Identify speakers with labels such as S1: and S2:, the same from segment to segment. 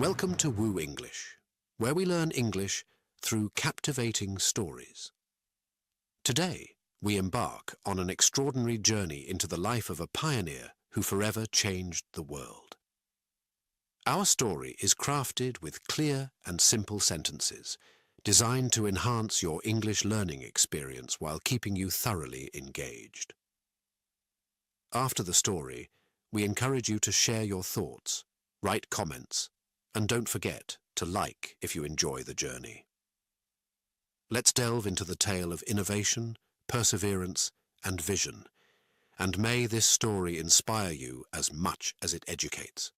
S1: Welcome to WooEnglish, where we learn English through captivating stories. Today, we embark on an extraordinary journey into the life of a pioneer who forever changed the world. Our story is crafted with clear and simple sentences, designed to enhance your English learning experience while keeping you thoroughly engaged. After the story, we encourage you to share your thoughts, write comments, and don't forget to like if you enjoy the journey. Let's delve into the tale of innovation, perseverance, and vision, and may this story inspire you as much as it educates.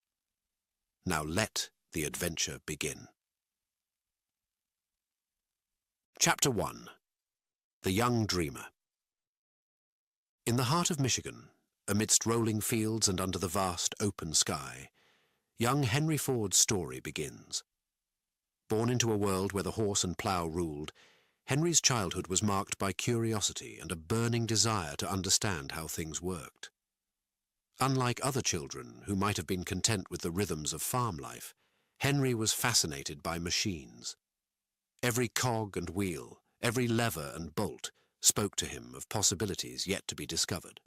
S1: Now let the adventure begin. Chapter 1. The Young Dreamer. In the heart of Michigan, amidst rolling fields and under the vast open sky, young Henry Ford's story begins. Born into a world where the horse and plough ruled, Henry's childhood was marked by curiosity and a burning desire to understand how things worked. Unlike other children who might have been content with the rhythms of farm life, Henry was fascinated by machines. Every cog and wheel, every lever and bolt spoke to him of possibilities yet to be discovered.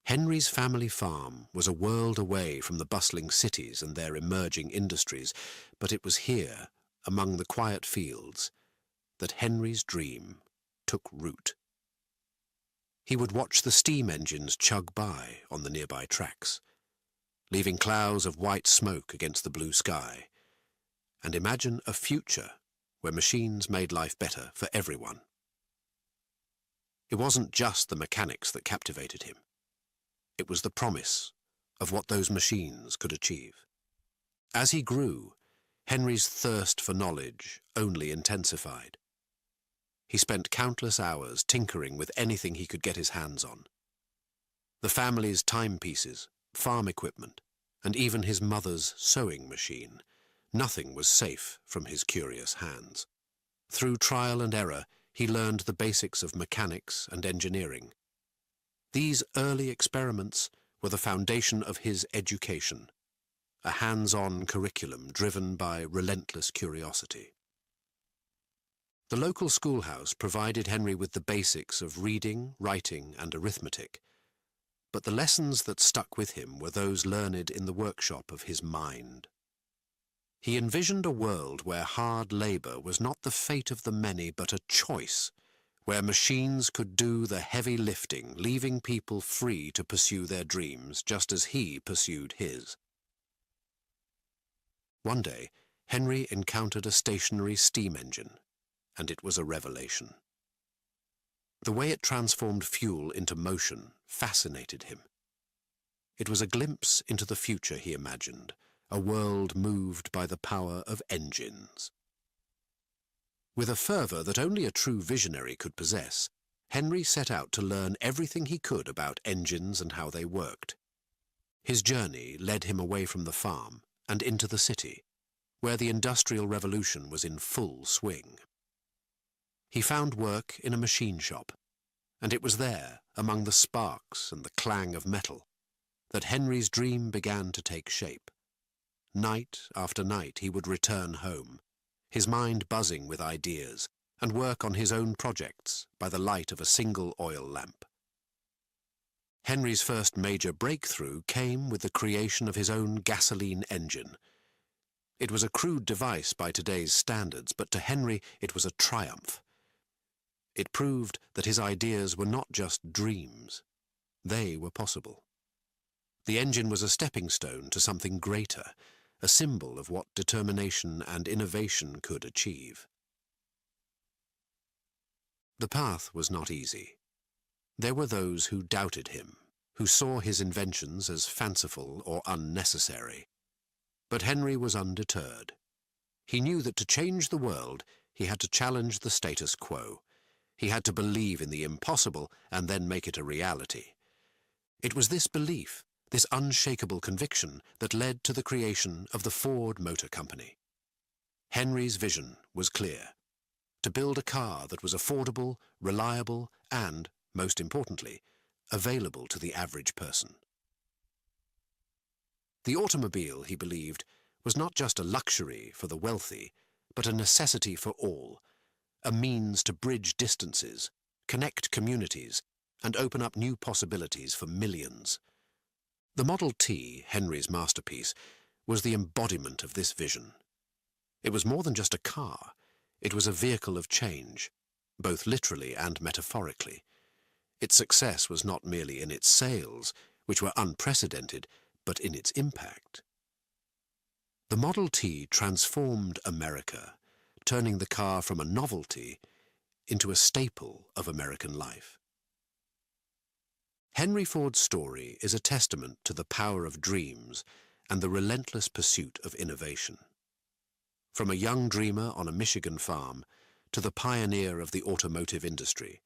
S1: Henry's family farm was a world away from the bustling cities and their emerging industries, but it was here, among the quiet fields, that Henry's dream took root. He would watch the steam engines chug by on the nearby tracks, leaving clouds of white smoke against the blue sky, and imagine a future where machines made life better for everyone. It wasn't just the mechanics that captivated him. It was the promise of what those machines could achieve. As he grew, Henry's thirst for knowledge only intensified. He spent countless hours tinkering with anything he could get his hands on. The family's timepieces, farm equipment, and even his mother's sewing machine. Nothing was safe from his curious hands. Through trial and error, he learned the basics of mechanics and engineering. These early experiments were the foundation of his education, a hands-on curriculum driven by relentless curiosity. The local schoolhouse provided Henry with the basics of reading, writing, and arithmetic, but the lessons that stuck with him were those learned in the workshop of his mind. He envisioned a world where hard labor was not the fate of the many but a choice, where machines could do the heavy lifting, leaving people free to pursue their dreams just as he pursued his. One day, Henry encountered a stationary steam engine, and it was a revelation. The way it transformed fuel into motion fascinated him. It was a glimpse into the future he imagined, a world moved by the power of engines. With a fervor that only a true visionary could possess, Henry set out to learn everything he could about engines and how they worked. His journey led him away from the farm and into the city, where the Industrial Revolution was in full swing. He found work in a machine shop, and it was there, among the sparks and the clang of metal, that Henry's dream began to take shape. Night after night he would return home, his mind buzzing with ideas, and work on his own projects by the light of a single oil lamp. Henry's first major breakthrough came with the creation of his own gasoline engine. It was a crude device by today's standards, but to Henry it was a triumph. It proved that his ideas were not just dreams. They were possible. The engine was a stepping stone to something greater, a symbol of what determination and innovation could achieve. The path was not easy. There were those who doubted him, who saw his inventions as fanciful or unnecessary. But Henry was undeterred. He knew that to change the world, he had to challenge the status quo. He had to believe in the impossible and then make it a reality. It was this belief, this unshakable conviction, that led to the creation of the Ford Motor Company. Henry's vision was clear: to build a car that was affordable, reliable, and, most importantly, available to the average person. The automobile, he believed, was not just a luxury for the wealthy, but a necessity for all, a means to bridge distances, connect communities, and open up new possibilities for millions. The Model T, Henry's masterpiece, was the embodiment of this vision. It was more than just a car. It was a vehicle of change, both literally and metaphorically. Its success was not merely in its sales, which were unprecedented, but in its impact. The Model T transformed America, turning the car from a novelty into a staple of American life. Henry Ford's story is a testament to the power of dreams and the relentless pursuit of innovation. From a young dreamer on a Michigan farm to the pioneer of the automotive industry,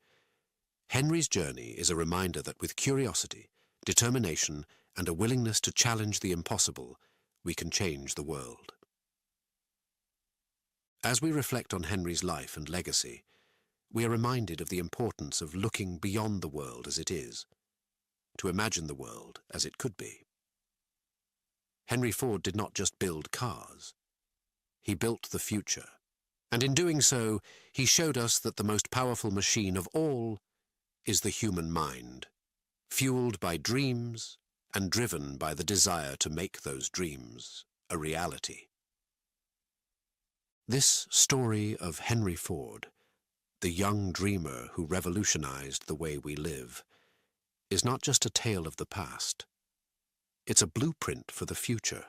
S1: Henry's journey is a reminder that with curiosity, determination, and a willingness to challenge the impossible, we can change the world. As we reflect on Henry's life and legacy, we are reminded of the importance of looking beyond the world as it is, to imagine the world as it could be. Henry Ford did not just build cars. He built the future, and in doing so, he showed us that the most powerful machine of all is the human mind, fueled by dreams and driven by the desire to make those dreams a reality. This story of Henry Ford, the young dreamer who revolutionized the way we live, is not just a tale of the past. It's a blueprint for the future,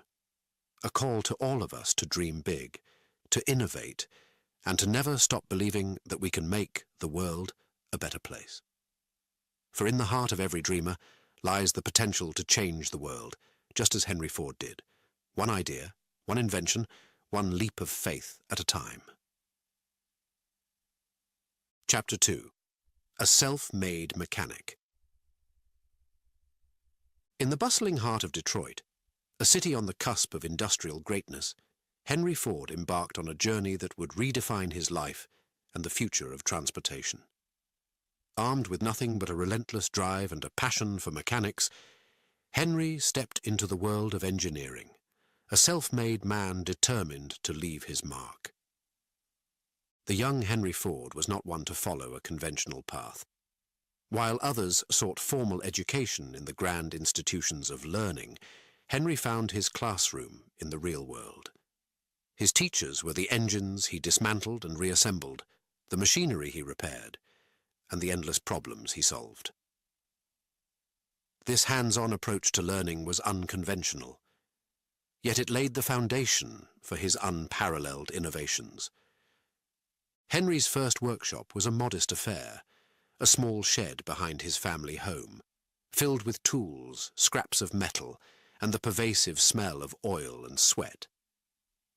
S1: a call to all of us to dream big, to innovate, and to never stop believing that we can make the world a better place. For in the heart of every dreamer lies the potential to change the world, just as Henry Ford did. One idea, one invention, one leap of faith at a time. Chapter 2. A Self-Made Mechanic. In the bustling heart of Detroit, a city on the cusp of industrial greatness, Henry Ford embarked on a journey that would redefine his life and the future of transportation. Armed with nothing but a relentless drive and a passion for mechanics, Henry stepped into the world of engineering, a self-made man determined to leave his mark. The young Henry Ford was not one to follow a conventional path. While others sought formal education in the grand institutions of learning, Henry found his classroom in the real world. His teachers were the engines he dismantled and reassembled, the machinery he repaired, and the endless problems he solved. This hands-on approach to learning was unconventional, yet it laid the foundation for his unparalleled innovations. Henry's first workshop was a modest affair, a small shed behind his family home, filled with tools, scraps of metal, and the pervasive smell of oil and sweat.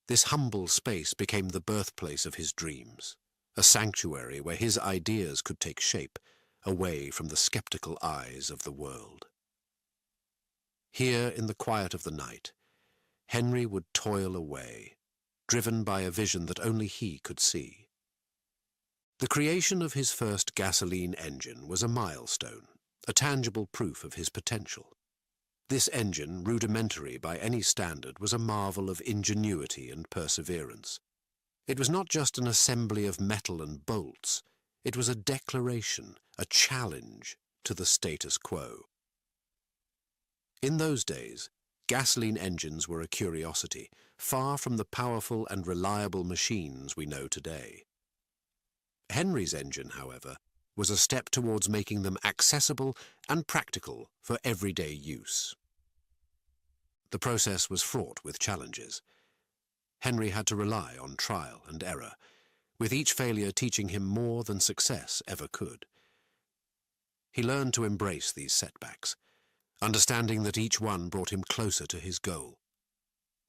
S1: This humble space became the birthplace of his dreams, a sanctuary where his ideas could take shape, away from the skeptical eyes of the world. Here, in the quiet of the night, Henry would toil away, driven by a vision that only he could see. The creation of his first gasoline engine was a milestone, a tangible proof of his potential. This engine, rudimentary by any standard, was a marvel of ingenuity and perseverance. It was not just an assembly of metal and bolts. It was a declaration, a challenge to the status quo. In those days, gasoline engines were a curiosity, far from the powerful and reliable machines we know today. Henry's engine, however, was a step towards making them accessible and practical for everyday use. The process was fraught with challenges. Henry had to rely on trial and error, with each failure teaching him more than success ever could. He learned to embrace these setbacks, understanding that each one brought him closer to his goal.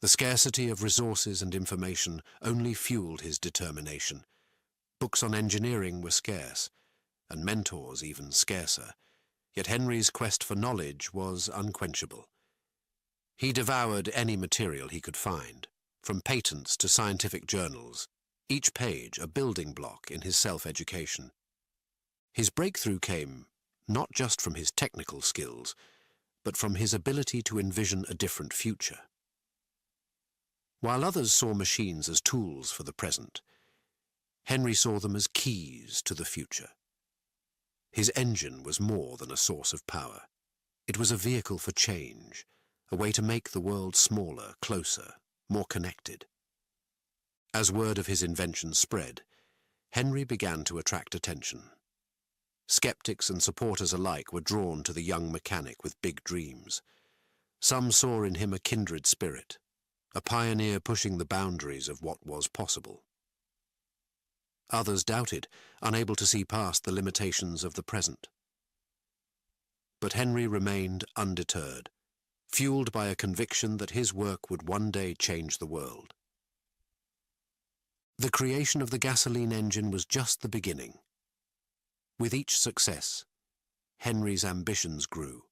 S1: The scarcity of resources and information only fueled his determination. Books on engineering were scarce, and mentors even scarcer, yet Henry's quest for knowledge was unquenchable. He devoured any material he could find, from patents to scientific journals, each page a building block in his self-education. His breakthrough came not just from his technical skills, but from his ability to envision a different future. While others saw machines as tools for the present, Henry saw them as keys to the future. His engine was more than a source of power. It was a vehicle for change, a way to make the world smaller, closer, more connected. As word of his invention spread, Henry began to attract attention. Skeptics and supporters alike were drawn to the young mechanic with big dreams. Some saw in him a kindred spirit, a pioneer pushing the boundaries of what was possible. Others doubted, unable to see past the limitations of the present. But Henry remained undeterred, fueled by a conviction that his work would one day change the world. The creation of the gasoline engine was just the beginning. With each success, Henry's ambitions grew.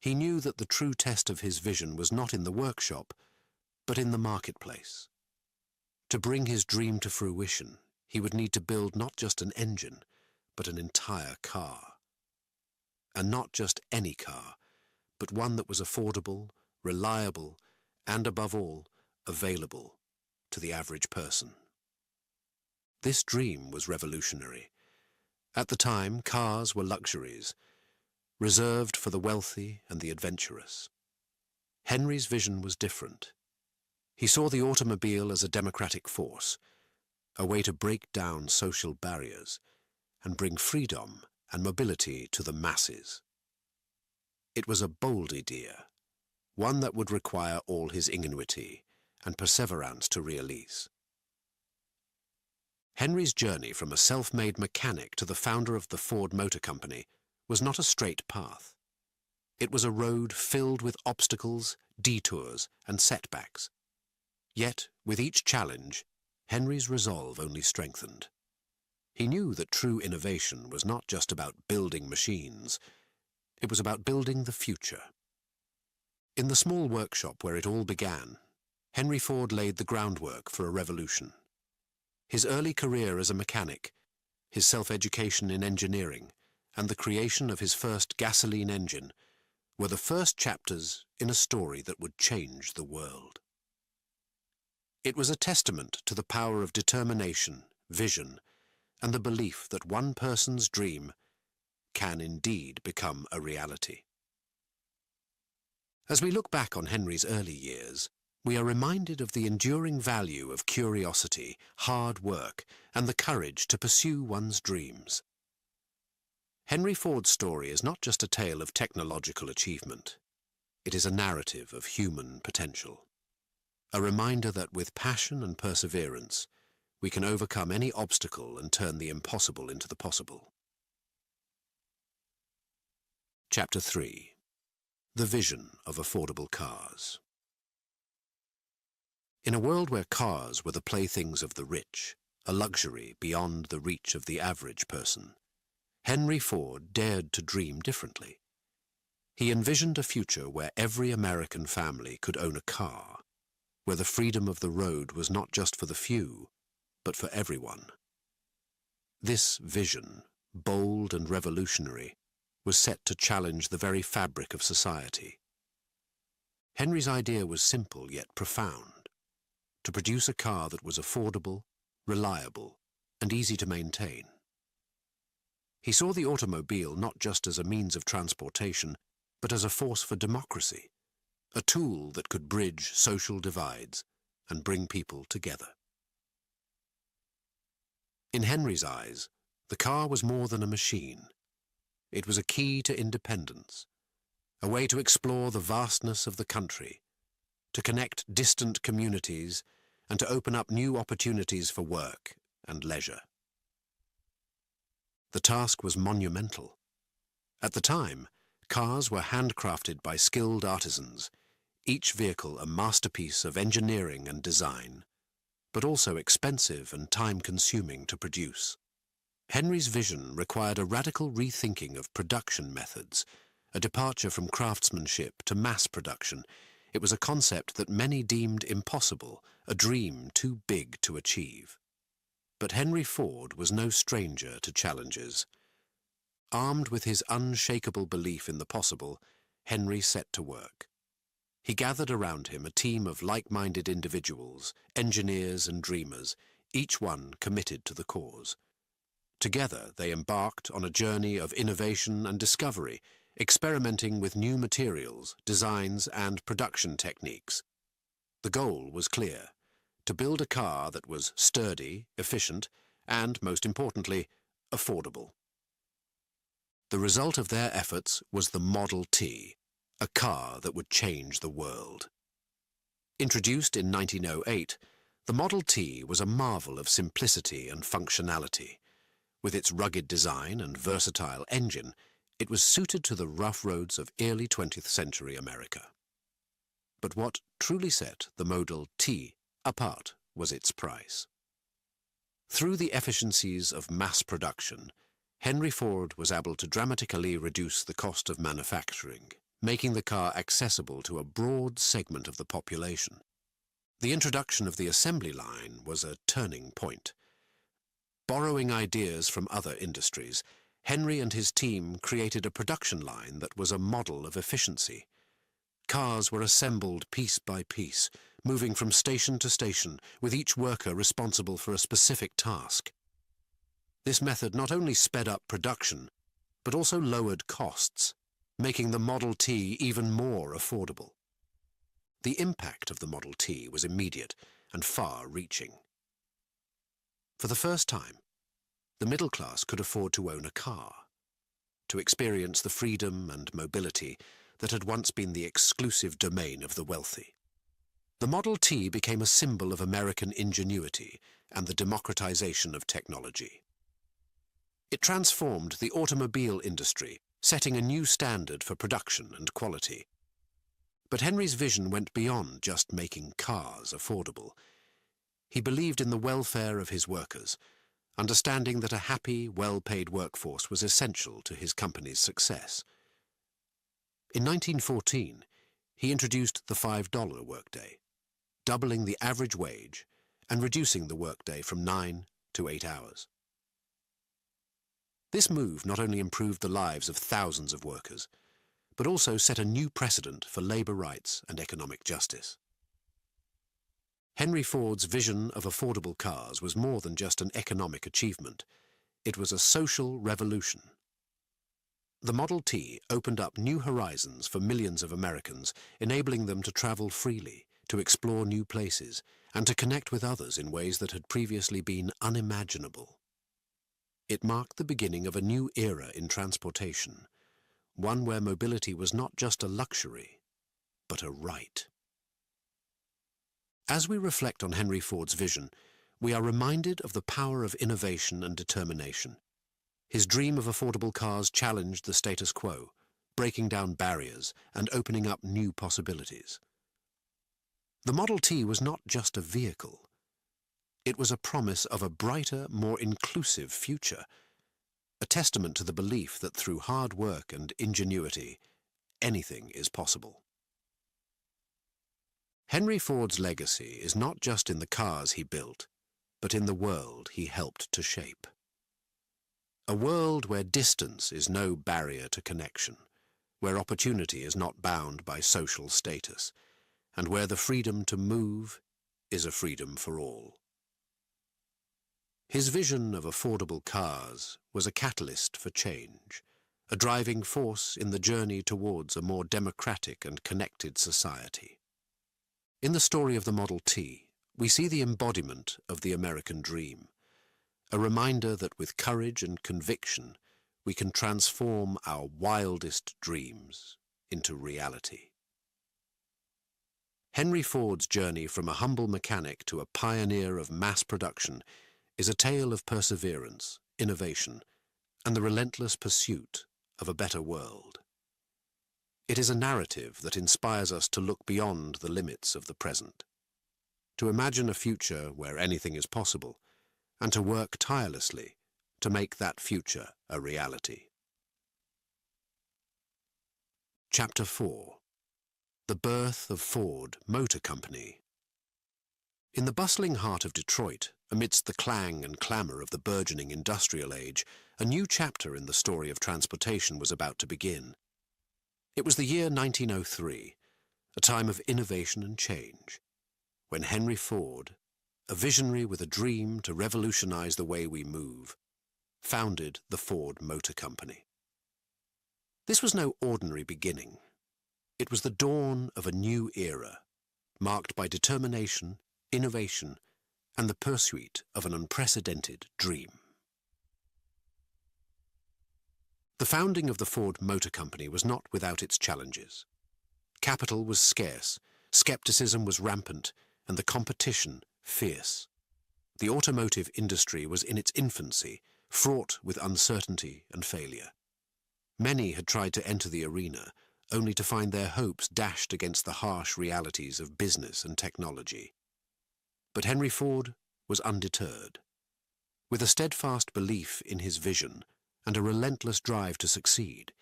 S1: He knew that the true test of his vision was not in the workshop, but in the marketplace. To bring his dream to fruition, he would need to build not just an engine, but an entire car. And not just any car, but one that was affordable, reliable, and above all, available to the average person. This dream was revolutionary. At the time, cars were luxuries, reserved for the wealthy and the adventurous. Henry's vision was different. He saw the automobile as a democratic force, a way to break down social barriers and bring freedom and mobility to the masses. It was a bold idea, one that would require all his ingenuity and perseverance to realize. Henry's journey from a self-made mechanic to the founder of the Ford Motor Company was not a straight path. It was a road filled with obstacles, detours, and setbacks. Yet, with each challenge, Henry's resolve only strengthened. He knew that true innovation was not just about building machines, it was about building the future. In the small workshop where it all began, Henry Ford laid the groundwork for a revolution. His early career as a mechanic, his self-education in engineering, and the creation of his first gasoline engine were the first chapters in a story that would change the world. It was a testament to the power of determination, vision, and the belief that one person's dream can indeed become a reality. As we look back on Henry's early years, we are reminded of the enduring value of curiosity, hard work, and the courage to pursue one's dreams. Henry Ford's story is not just a tale of technological achievement. It is a narrative of human potential. A reminder that with passion and perseverance, we can overcome any obstacle and turn the impossible into the possible. Chapter 3. The Vision of Affordable Cars. In a world where cars were the playthings of the rich, a luxury beyond the reach of the average person, Henry Ford dared to dream differently. He envisioned a future where every American family could own a car, where the freedom of the road was not just for the few, but for everyone. This vision, bold and revolutionary, was set to challenge the very fabric of society. Henry's idea was simple yet profound: to produce a car that was affordable, reliable, and easy to maintain. He saw the automobile not just as a means of transportation, but as a force for democracy, a tool that could bridge social divides and bring people together. In Henry's eyes, the car was more than a machine. It was a key to independence, a way to explore the vastness of the country, to connect distant communities, and to open up new opportunities for work and leisure. The task was monumental. At the time, cars were handcrafted by skilled artisans, each vehicle a masterpiece of engineering and design, but also expensive and time-consuming to produce. Henry's vision required a radical rethinking of production methods, a departure from craftsmanship to mass production. It was a concept that many deemed impossible, a dream too big to achieve. But Henry Ford was no stranger to challenges. Armed with his unshakable belief in the possible, Henry set to work. He gathered around him a team of like-minded individuals, engineers and dreamers, each one committed to the cause. Together, they embarked on a journey of innovation and discovery, experimenting with new materials, designs, and production techniques. The goal was clear: to build a car that was sturdy, efficient, and, most importantly, affordable. The result of their efforts was the Model T, a car that would change the world. Introduced in 1908, the Model T was a marvel of simplicity and functionality. With its rugged design and versatile engine, it was suited to the rough roads of early 20th century America. But what truly set the Model T apart was its price. Through the efficiencies of mass production, Henry Ford was able to dramatically reduce the cost of manufacturing, making the car accessible to a broad segment of the population. The introduction of the assembly line was a turning point. Borrowing ideas from other industries, Henry and his team created a production line that was a model of efficiency. Cars were assembled piece by piece, moving from station to station, with each worker responsible for a specific task. This method not only sped up production, but also lowered costs, making the Model T even more affordable. The impact of the Model T was immediate and far-reaching. For the first time, the middle class could afford to own a car, to experience the freedom and mobility that had once been the exclusive domain of the wealthy. The Model T became a symbol of American ingenuity and the democratization of technology. It transformed the automobile industry, setting a new standard for production and quality. But Henry's vision went beyond just making cars affordable. He believed in the welfare of his workers, understanding that a happy, well-paid workforce was essential to his company's success. In 1914, he introduced the $5 workday, doubling the average wage and reducing the workday from 9 to 8 hours. This move not only improved the lives of thousands of workers, but also set a new precedent for labor rights and economic justice. Henry Ford's vision of affordable cars was more than just an economic achievement. It was a social revolution. The Model T opened up new horizons for millions of Americans, enabling them to travel freely, to explore new places, and to connect with others in ways that had previously been unimaginable. It marked the beginning of a new era in transportation, one where mobility was not just a luxury, but a right. As we reflect on Henry Ford's vision, we are reminded of the power of innovation and determination. His dream of affordable cars challenged the status quo, breaking down barriers and opening up new possibilities. The Model T was not just a vehicle. It was a promise of a brighter, more inclusive future, a testament to the belief that through hard work and ingenuity, anything is possible. Henry Ford's legacy is not just in the cars he built, but in the world he helped to shape. A world where distance is no barrier to connection, where opportunity is not bound by social status, and where the freedom to move is a freedom for all. His vision of affordable cars was a catalyst for change, a driving force in the journey towards a more democratic and connected society. In the story of the Model T, we see the embodiment of the American dream, a reminder that with courage and conviction, we can transform our wildest dreams into reality. Henry Ford's journey from a humble mechanic to a pioneer of mass production is a tale of perseverance, innovation, and the relentless pursuit of a better world. It is a narrative that inspires us to look beyond the limits of the present, to imagine a future where anything is possible, and to work tirelessly to make that future a reality. Chapter 4. The Birth of Ford Motor Company. In the bustling heart of Detroit, amidst the clang and clamour of the burgeoning industrial age, a new chapter in the story of transportation was about to begin. It was the year 1903, a time of innovation and change, when Henry Ford, a visionary with a dream to revolutionize the way we move, founded the Ford Motor Company. This was no ordinary beginning. It was the dawn of a new era, marked by determination, innovation, and the pursuit of an unprecedented dream. The founding of the Ford Motor Company was not without its challenges. Capital was scarce, skepticism was rampant, and the competition fierce. The automotive industry was in its infancy, fraught with uncertainty and failure. Many had tried to enter the arena, only to find their hopes dashed against the harsh realities of business and technology. But Henry Ford was undeterred. With a steadfast belief in his vision and a relentless drive to succeed,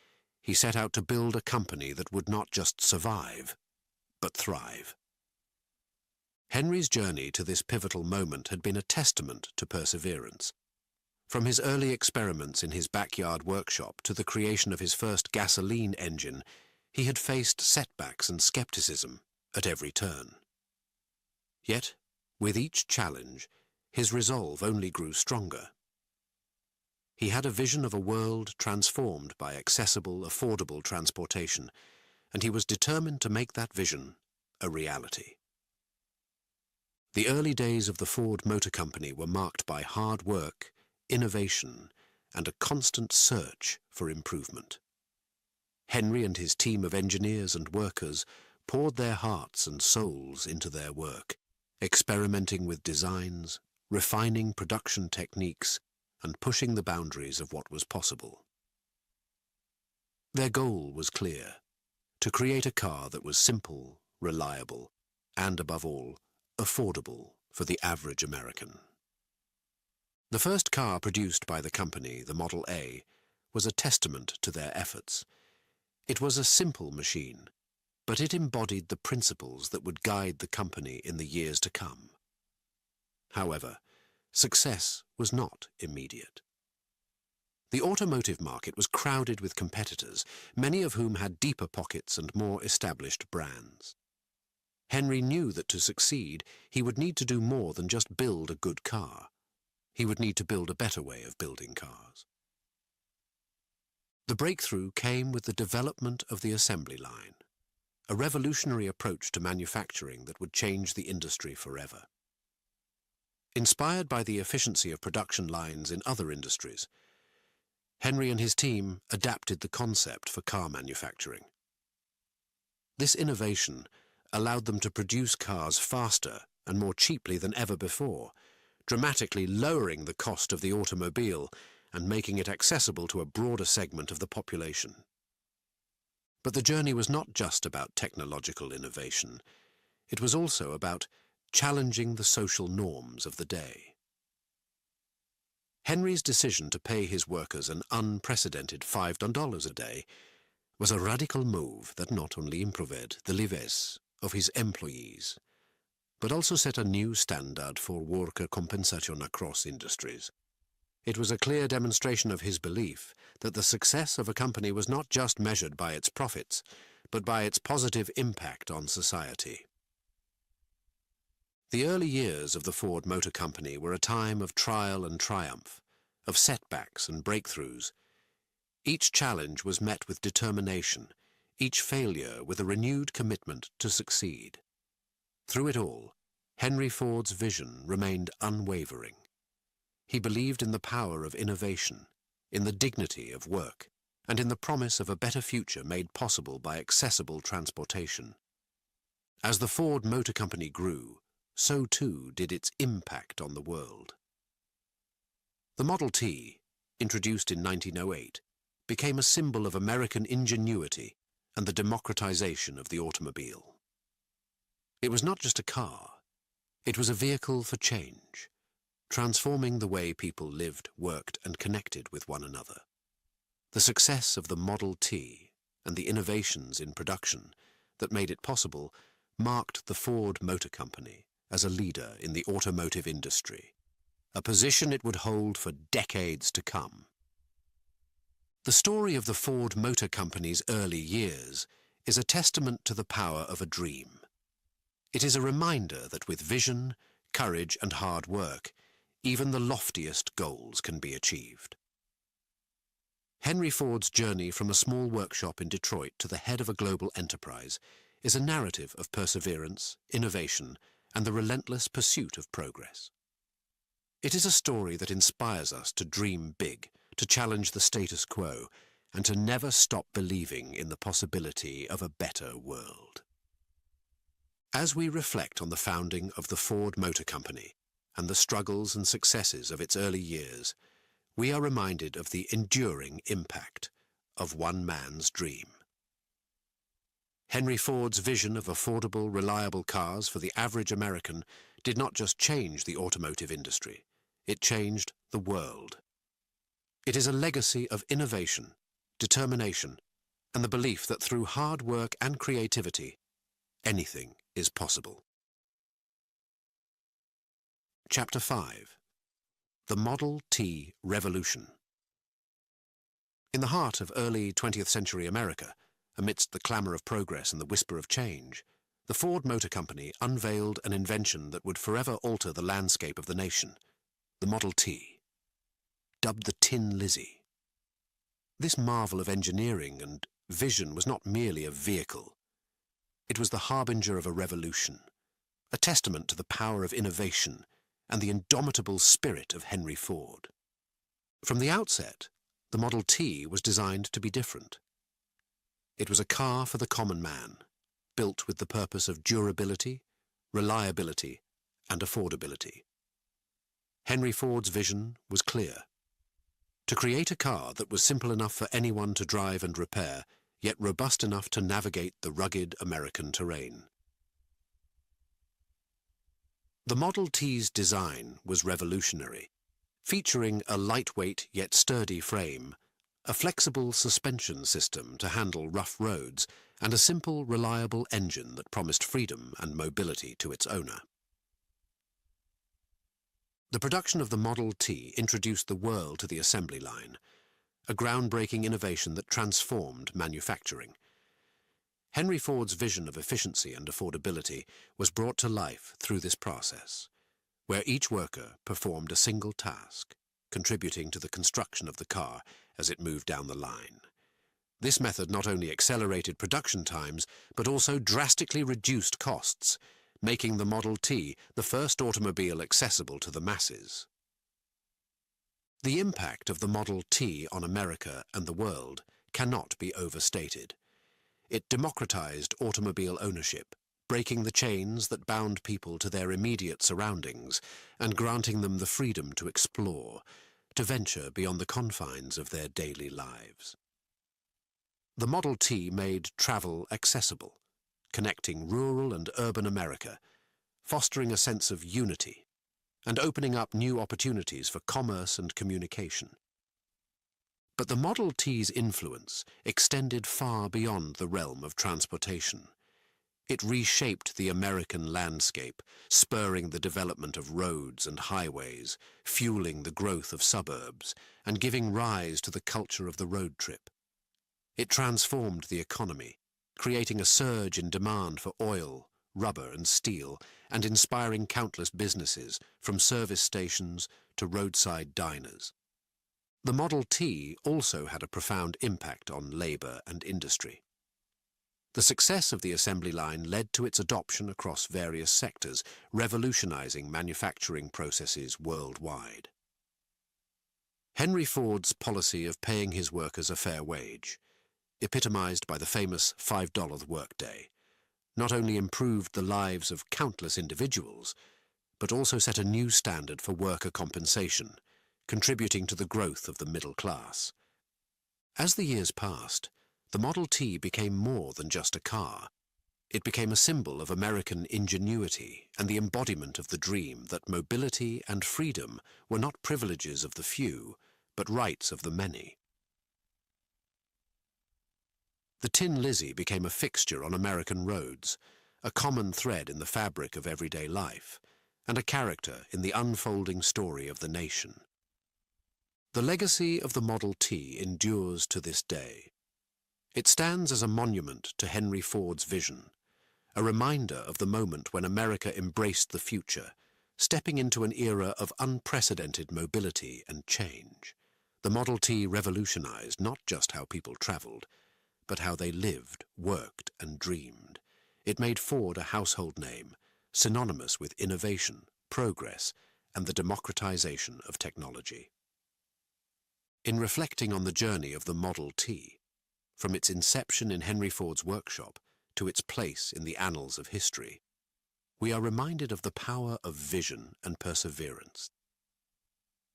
S1: he set out to build a company that would not just survive, but thrive. Henry's journey to this pivotal moment had been a testament to perseverance. From his early experiments in his backyard workshop to the creation of his first gasoline engine, he had faced setbacks and skepticism at every turn. Yet, with each challenge, his resolve only grew stronger. He had a vision of a world transformed by accessible, affordable transportation, and he was determined to make that vision a reality. The early days of the Ford Motor Company were marked by hard work, innovation, and a constant search for improvement. Henry and his team of engineers and workers poured their hearts and souls into their work, experimenting with designs, refining production techniques, and pushing the boundaries of what was possible. Their goal was clear: to create a car that was simple, reliable, and, above all, affordable for the average American. The first car produced by the company, the Model A, was a testament to their efforts. It was a simple machine, but it embodied the principles that would guide the company in the years to come. However, success was not immediate. The automotive market was crowded with competitors, many of whom had deeper pockets and more established brands. Henry knew that to succeed, he would need to do more than just build a good car. He would need to build a better way of building cars. The breakthrough came with the development of the assembly line, a revolutionary approach to manufacturing that would change the industry forever. Inspired by the efficiency of production lines in other industries, Henry and his team adapted the concept for car manufacturing. This innovation allowed them to produce cars faster and more cheaply than ever before, dramatically lowering the cost of the automobile and making it accessible to a broader segment of the population. But the journey was not just about technological innovation. It was also about challenging the social norms of the day. Henry's decision to pay his workers an unprecedented $5 a day was a radical move that not only improved the lives of his employees, but also set a new standard for worker compensation across industries. It was a clear demonstration of his belief that the success of a company was not just measured by its profits, but by its positive impact on society. The early years of the Ford Motor Company were a time of trial and triumph, of setbacks and breakthroughs. Each challenge was met with determination, each failure with a renewed commitment to succeed. Through it all, Henry Ford's vision remained unwavering. He believed in the power of innovation, in the dignity of work, and in the promise of a better future made possible by accessible transportation. As the Ford Motor Company grew, so too did its impact on the world. The Model T, introduced in 1908, became a symbol of American ingenuity and the democratization of the automobile. It was not just a car, it was a vehicle for change, transforming the way people lived, worked, and connected with one another. The success of the Model T and the innovations in production that made it possible marked the Ford Motor Company as a leader in the automotive industry, a position it would hold for decades to come. The story of the Ford Motor Company's early years is a testament to the power of a dream. It is a reminder that with vision, courage and hard work, even the loftiest goals can be achieved. Henry Ford's journey from a small workshop in Detroit to the head of a global enterprise is a narrative of perseverance, innovation, and the relentless pursuit of progress. It is a story that inspires us to dream big, to challenge the status quo, and to never stop believing in the possibility of a better world. As we reflect on the founding of the Ford Motor Company and the struggles and successes of its early years, we are reminded of the enduring impact of one man's dream. Henry Ford's vision of affordable, reliable cars for the average American did not just change the automotive industry, it changed the world. It is a legacy of innovation, determination, and the belief that through hard work and creativity, anything is possible. Chapter 5. The Model T Revolution. In the heart of early 20th century America, amidst the clamour of progress and the whisper of change, the Ford Motor Company unveiled an invention that would forever alter the landscape of the nation, the Model T, dubbed the Tin Lizzie. This marvel of engineering and vision was not merely a vehicle. It was the harbinger of a revolution, a testament to the power of innovation and the indomitable spirit of Henry Ford. From the outset, the Model T was designed to be different. It was a car for the common man, built with the purpose of durability, reliability, and affordability. Henry Ford's vision was clear: to create a car that was simple enough for anyone to drive and repair, yet robust enough to navigate the rugged American terrain. The Model T's design was revolutionary, featuring a lightweight yet sturdy frame, a flexible suspension system to handle rough roads, and a simple, reliable engine that promised freedom and mobility to its owner. The production of the Model T introduced the world to the assembly line, a groundbreaking innovation that transformed manufacturing. Henry Ford's vision of efficiency and affordability was brought to life through this process, where each worker performed a single task, contributing to the construction of the car as it moved down the line. This method not only accelerated production times, but also drastically reduced costs, making the Model T the first automobile accessible to the masses. The impact of the Model T on America and the world cannot be overstated. It democratized automobile ownership, breaking the chains that bound people to their immediate surroundings and granting them the freedom to explore, to venture beyond the confines of their daily lives. The Model T made travel accessible, connecting rural and urban America, fostering a sense of unity, and opening up new opportunities for commerce and communication. But the Model T's influence extended far beyond the realm of transportation. It reshaped the American landscape, spurring the development of roads and highways, fueling the growth of suburbs, and giving rise to the culture of the road trip. It transformed the economy, creating a surge in demand for oil, rubber and steel, and inspiring countless businesses, from service stations to roadside diners. The Model T also had a profound impact on labour and industry. The success of the assembly line led to its adoption across various sectors, revolutionizing manufacturing processes worldwide. Henry Ford's policy of paying his workers a fair wage, epitomized by the famous $5 workday, not only improved the lives of countless individuals, but also set a new standard for worker compensation, contributing to the growth of the middle class. As the years passed, the Model T became more than just a car. It became a symbol of American ingenuity and the embodiment of the dream that mobility and freedom were not privileges of the few, but rights of the many. The Tin Lizzie became a fixture on American roads, a common thread in the fabric of everyday life, and a character in the unfolding story of the nation. The legacy of the Model T endures to this day. It stands as a monument to Henry Ford's vision, a reminder of the moment when America embraced the future, stepping into an era of unprecedented mobility and change. The Model T revolutionized not just how people traveled, but how they lived, worked, and dreamed. It made Ford a household name, synonymous with innovation, progress, and the democratization of technology. In reflecting on the journey of the Model T, from its inception in Henry Ford's workshop to its place in the annals of history, we are reminded of the power of vision and perseverance.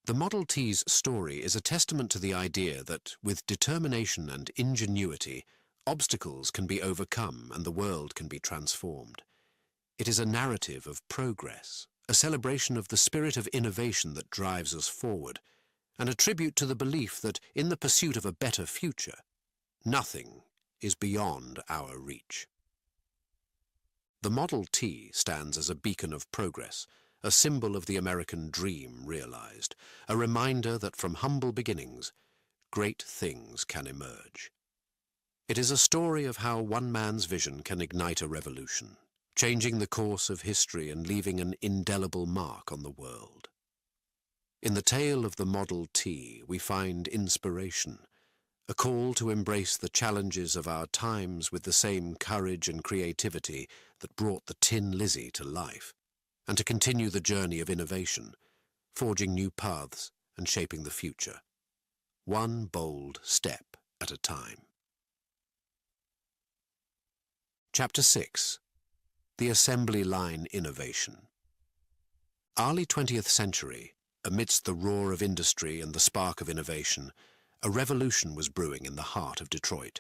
S1: The Model T's story is a testament to the idea that, with determination and ingenuity, obstacles can be overcome and the world can be transformed. It is a narrative of progress, a celebration of the spirit of innovation that drives us forward, and a tribute to the belief that, in the pursuit of a better future, nothing is beyond our reach. The Model T stands as a beacon of progress, a symbol of the American dream realized, a reminder that from humble beginnings, great things can emerge. It is a story of how one man's vision can ignite a revolution, changing the course of history and leaving an indelible mark on the world. In the tale of the Model T, we find inspiration, a call to embrace the challenges of our times with the same courage and creativity that brought the Tin Lizzie to life, and to continue the journey of innovation, forging new paths and shaping the future, one bold step at a time. Chapter 6. The Assembly Line Innovation. Early 20th century, amidst the roar of industry and the spark of innovation, a revolution was brewing in the heart of Detroit.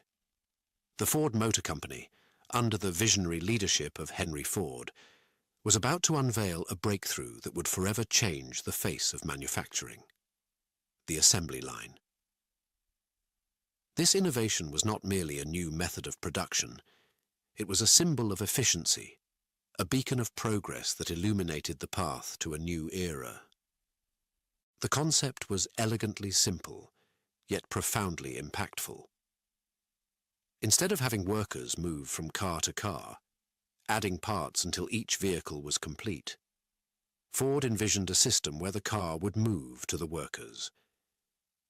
S1: The Ford Motor Company, under the visionary leadership of Henry Ford, was about to unveil a breakthrough that would forever change the face of manufacturing: the assembly line. This innovation was not merely a new method of production. It was a symbol of efficiency, a beacon of progress that illuminated the path to a new era. The concept was elegantly simple, yet profoundly impactful. Instead of having workers move from car to car, adding parts until each vehicle was complete, Ford envisioned a system where the car would move to the workers.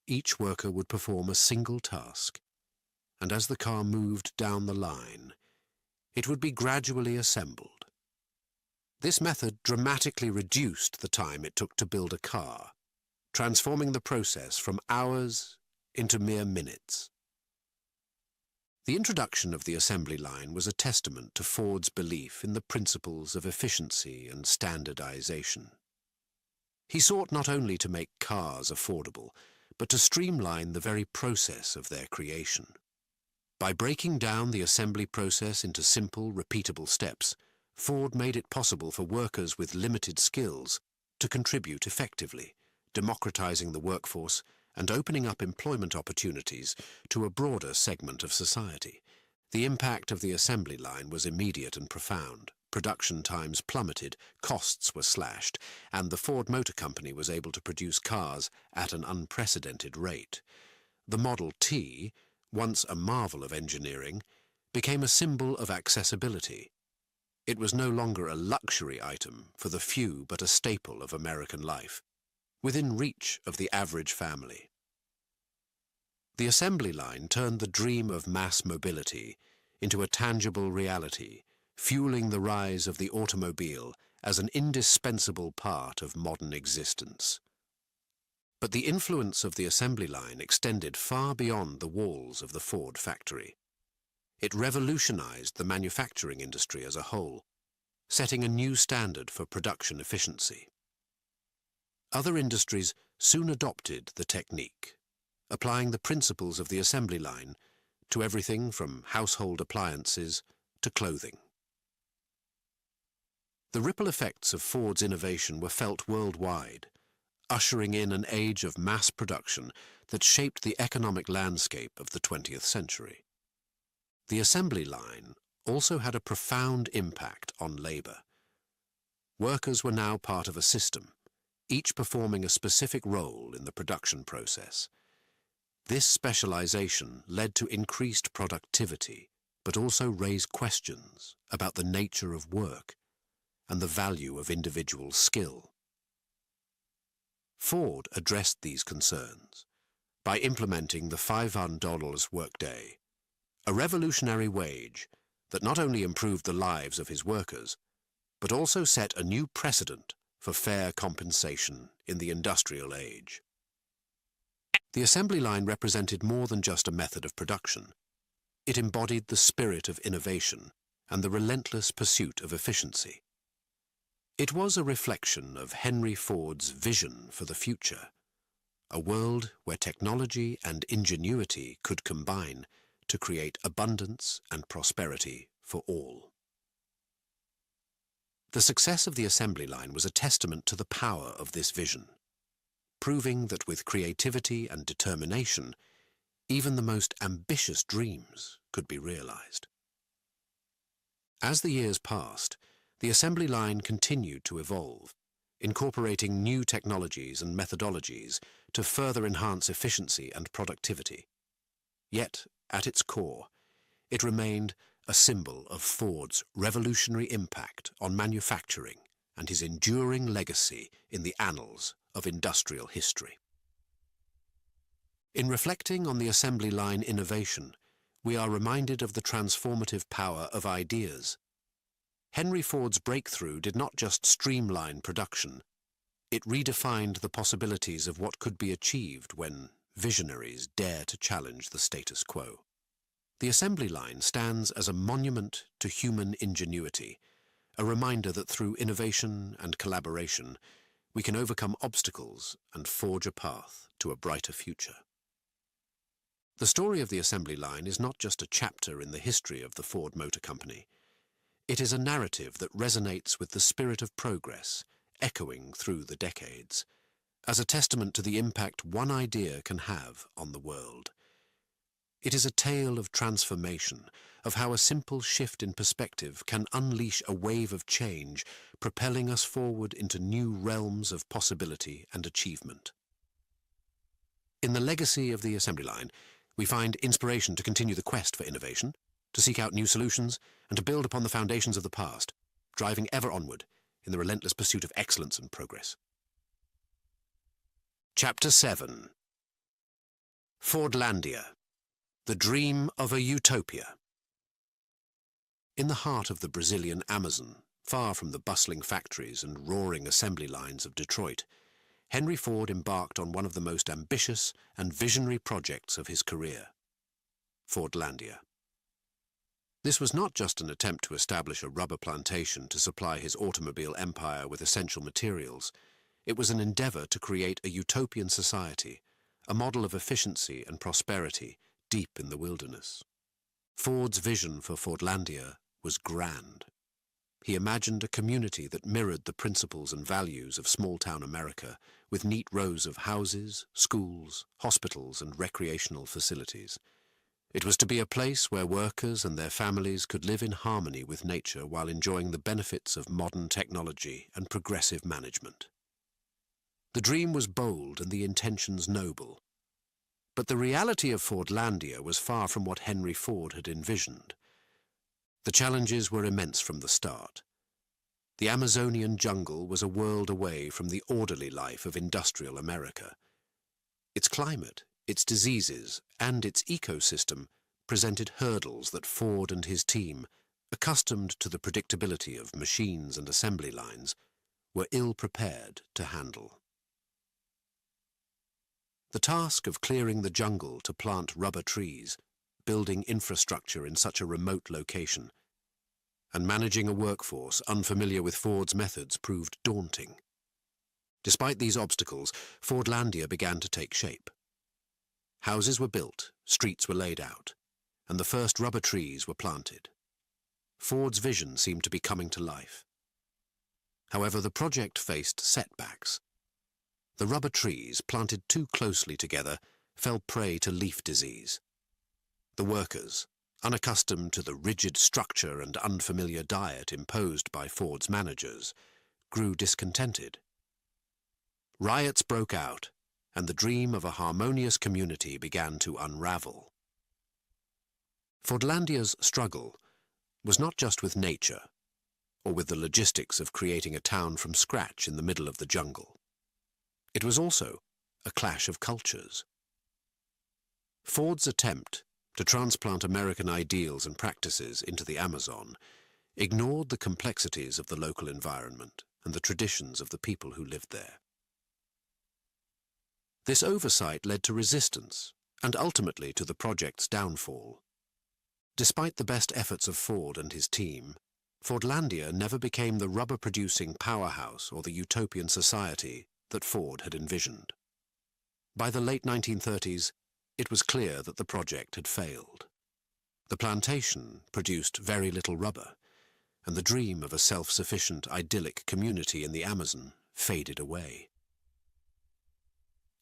S1: Each worker would perform a single task, and as the car moved down the line, it would be gradually assembled. This method dramatically reduced the time it took to build a car, transforming the process from hours into mere minutes. The introduction of the assembly line was a testament to Ford's belief in the principles of efficiency and standardization. He sought not only to make cars affordable, but to streamline the very process of their creation. By breaking down the assembly process into simple, repeatable steps, Ford made it possible for workers with limited skills to contribute effectively, democratizing the workforce and opening up employment opportunities to a broader segment of society. The impact of the assembly line was immediate and profound. Production times plummeted, costs were slashed, and the Ford Motor Company was able to produce cars at an unprecedented rate. The Model T, once a marvel of engineering, became a symbol of accessibility. It was no longer a luxury item for the few, but a staple of American life, within reach of the average family. The assembly line turned the dream of mass mobility into a tangible reality, fueling the rise of the automobile as an indispensable part of modern existence. But the influence of the assembly line extended far beyond the walls of the Ford factory. It revolutionized the manufacturing industry as a whole, setting a new standard for production efficiency. Other industries soon adopted the technique, applying the principles of the assembly line to everything from household appliances to clothing. The ripple effects of Ford's innovation were felt worldwide, ushering in an age of mass production that shaped the economic landscape of the 20th century. The assembly line also had a profound impact on labor. Workers were now part of a system, each performing a specific role in the production process. This specialization led to increased productivity, but also raised questions about the nature of work and the value of individual skill. Ford addressed these concerns by implementing the $500 workday, a revolutionary wage that not only improved the lives of his workers, but also set a new precedent for fair compensation in the industrial age. The assembly line represented more than just a method of production. It embodied the spirit of innovation and the relentless pursuit of efficiency. It was a reflection of Henry Ford's vision for the future, a world where technology and ingenuity could combine to create abundance and prosperity for all. The success of the assembly line was a testament to the power of this vision, proving that with creativity and determination, even the most ambitious dreams could be realized. As the years passed, the assembly line continued to evolve, incorporating new technologies and methodologies to further enhance efficiency and productivity. Yet, at its core, it remained a symbol of Ford's revolutionary impact on manufacturing and his enduring legacy in the annals of industrial history. In reflecting on the assembly line innovation, we are reminded of the transformative power of ideas. Henry Ford's breakthrough did not just streamline production, it redefined the possibilities of what could be achieved when visionaries dare to challenge the status quo. The assembly line stands as a monument to human ingenuity, a reminder that through innovation and collaboration, we can overcome obstacles and forge a path to a brighter future. The story of the assembly line is not just a chapter in the history of the Ford Motor Company. It is a narrative that resonates with the spirit of progress, echoing through the decades, as a testament to the impact one idea can have on the world. It is a tale of transformation, of how a simple shift in perspective can unleash a wave of change, propelling us forward into new realms of possibility and achievement. In the legacy of the assembly line, we find inspiration to continue the quest for innovation, to seek out new solutions, and to build upon the foundations of the past, driving ever onward in the relentless pursuit of excellence and progress. Chapter 7. Fordlandia, the dream of a utopia. In the heart of the Brazilian Amazon, far from the bustling factories and roaring assembly lines of Detroit, Henry Ford embarked on one of the most ambitious and visionary projects of his career, Fordlandia. This was not just an attempt to establish a rubber plantation to supply his automobile empire with essential materials. It was an endeavor to create a utopian society, a model of efficiency and prosperity deep in the wilderness. Ford's vision for Fordlandia was grand. He imagined a community that mirrored the principles and values of small-town America, with neat rows of houses, schools, hospitals, and recreational facilities. It was to be a place where workers and their families could live in harmony with nature while enjoying the benefits of modern technology and progressive management. The dream was bold and the intentions noble. But the reality of Fordlandia was far from what Henry Ford had envisioned. The challenges were immense from the start. The Amazonian jungle was a world away from the orderly life of industrial America. Its climate, its diseases, and its ecosystem presented hurdles that Ford and his team, accustomed to the predictability of machines and assembly lines, were ill-prepared to handle. The task of clearing the jungle to plant rubber trees, building infrastructure in such a remote location, and managing a workforce unfamiliar with Ford's methods proved daunting. Despite these obstacles, Fordlandia began to take shape. Houses were built, streets were laid out, and the first rubber trees were planted. Ford's vision seemed to be coming to life. However, the project faced setbacks. The rubber trees, planted too closely together, fell prey to leaf disease. The workers, unaccustomed to the rigid structure and unfamiliar diet imposed by Ford's managers, grew discontented. Riots broke out, and the dream of a harmonious community began to unravel. Fordlandia's struggle was not just with nature, or with the logistics of creating a town from scratch in the middle of the jungle. It was also a clash of cultures. Ford's attempt to transplant American ideals and practices into the Amazon ignored the complexities of the local environment and the traditions of the people who lived there. This oversight led to resistance and ultimately to the project's downfall. Despite the best efforts of Ford and his team, Fordlandia never became the rubber-producing powerhouse or the utopian society that Ford had envisioned. By the late 1930s, it was clear that the project had failed. The plantation produced very little rubber, and the dream of a self-sufficient, idyllic community in the Amazon faded away.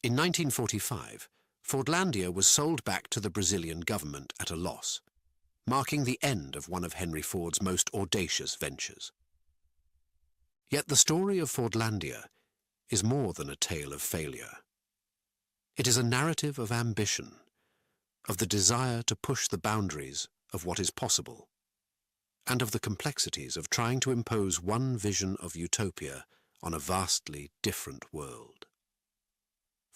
S1: In 1945, Fordlandia was sold back to the Brazilian government at a loss, marking the end of one of Henry Ford's most audacious ventures. Yet the story of Fordlandia is more than a tale of failure. It is a narrative of ambition, of the desire to push the boundaries of what is possible, and of the complexities of trying to impose one vision of utopia on a vastly different world.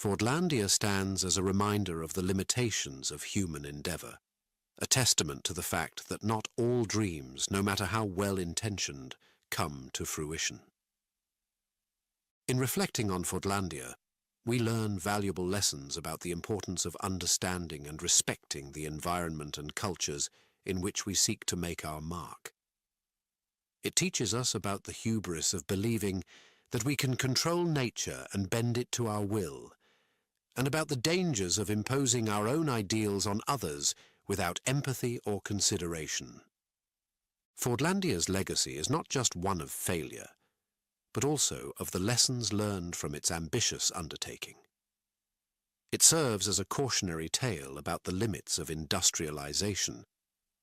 S1: Fordlandia stands as a reminder of the limitations of human endeavor, a testament to the fact that not all dreams, no matter how well-intentioned, come to fruition. In reflecting on Fordlandia, we learn valuable lessons about the importance of understanding and respecting the environment and cultures in which we seek to make our mark. It teaches us about the hubris of believing that we can control nature and bend it to our will, and about the dangers of imposing our own ideals on others without empathy or consideration. Fordlandia's legacy is not just one of failure, but also of the lessons learned from its ambitious undertaking. It serves as a cautionary tale about the limits of industrialization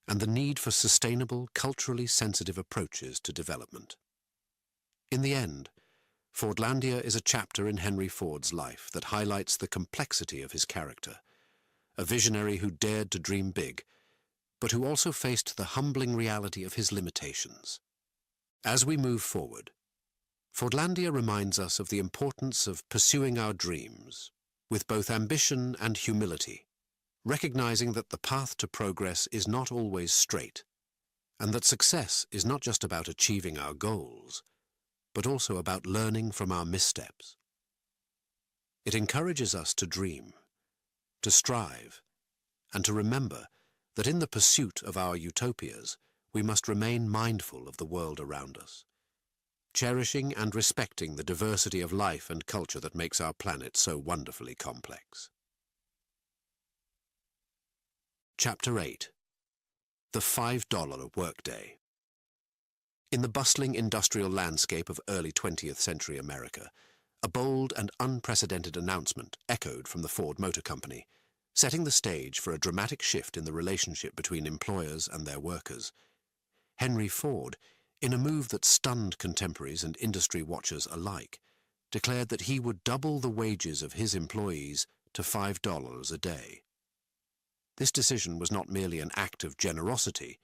S1: and the need for sustainable, culturally sensitive approaches to development. In the end, Fordlandia is a chapter in Henry Ford's life that highlights the complexity of his character, a visionary who dared to dream big, but who also faced the humbling reality of his limitations. As we move forward, Fordlandia reminds us of the importance of pursuing our dreams with both ambition and humility, recognizing that the path to progress is not always straight, and that success is not just about achieving our goals, but also about learning from our missteps. It encourages us to dream, to strive, and to remember that in the pursuit of our utopias, we must remain mindful of the world around us, cherishing and respecting the diversity of life and culture that makes our planet so wonderfully complex. Chapter 8. The $5 Workday. In the bustling industrial landscape of early 20th century America, a bold and unprecedented announcement echoed from the Ford Motor Company, setting the stage for a dramatic shift in the relationship between employers and their workers. Henry Ford, in a move that stunned contemporaries and industry watchers alike, declared that he would double the wages of his employees to $5 a day. This decision was not merely an act of generosity,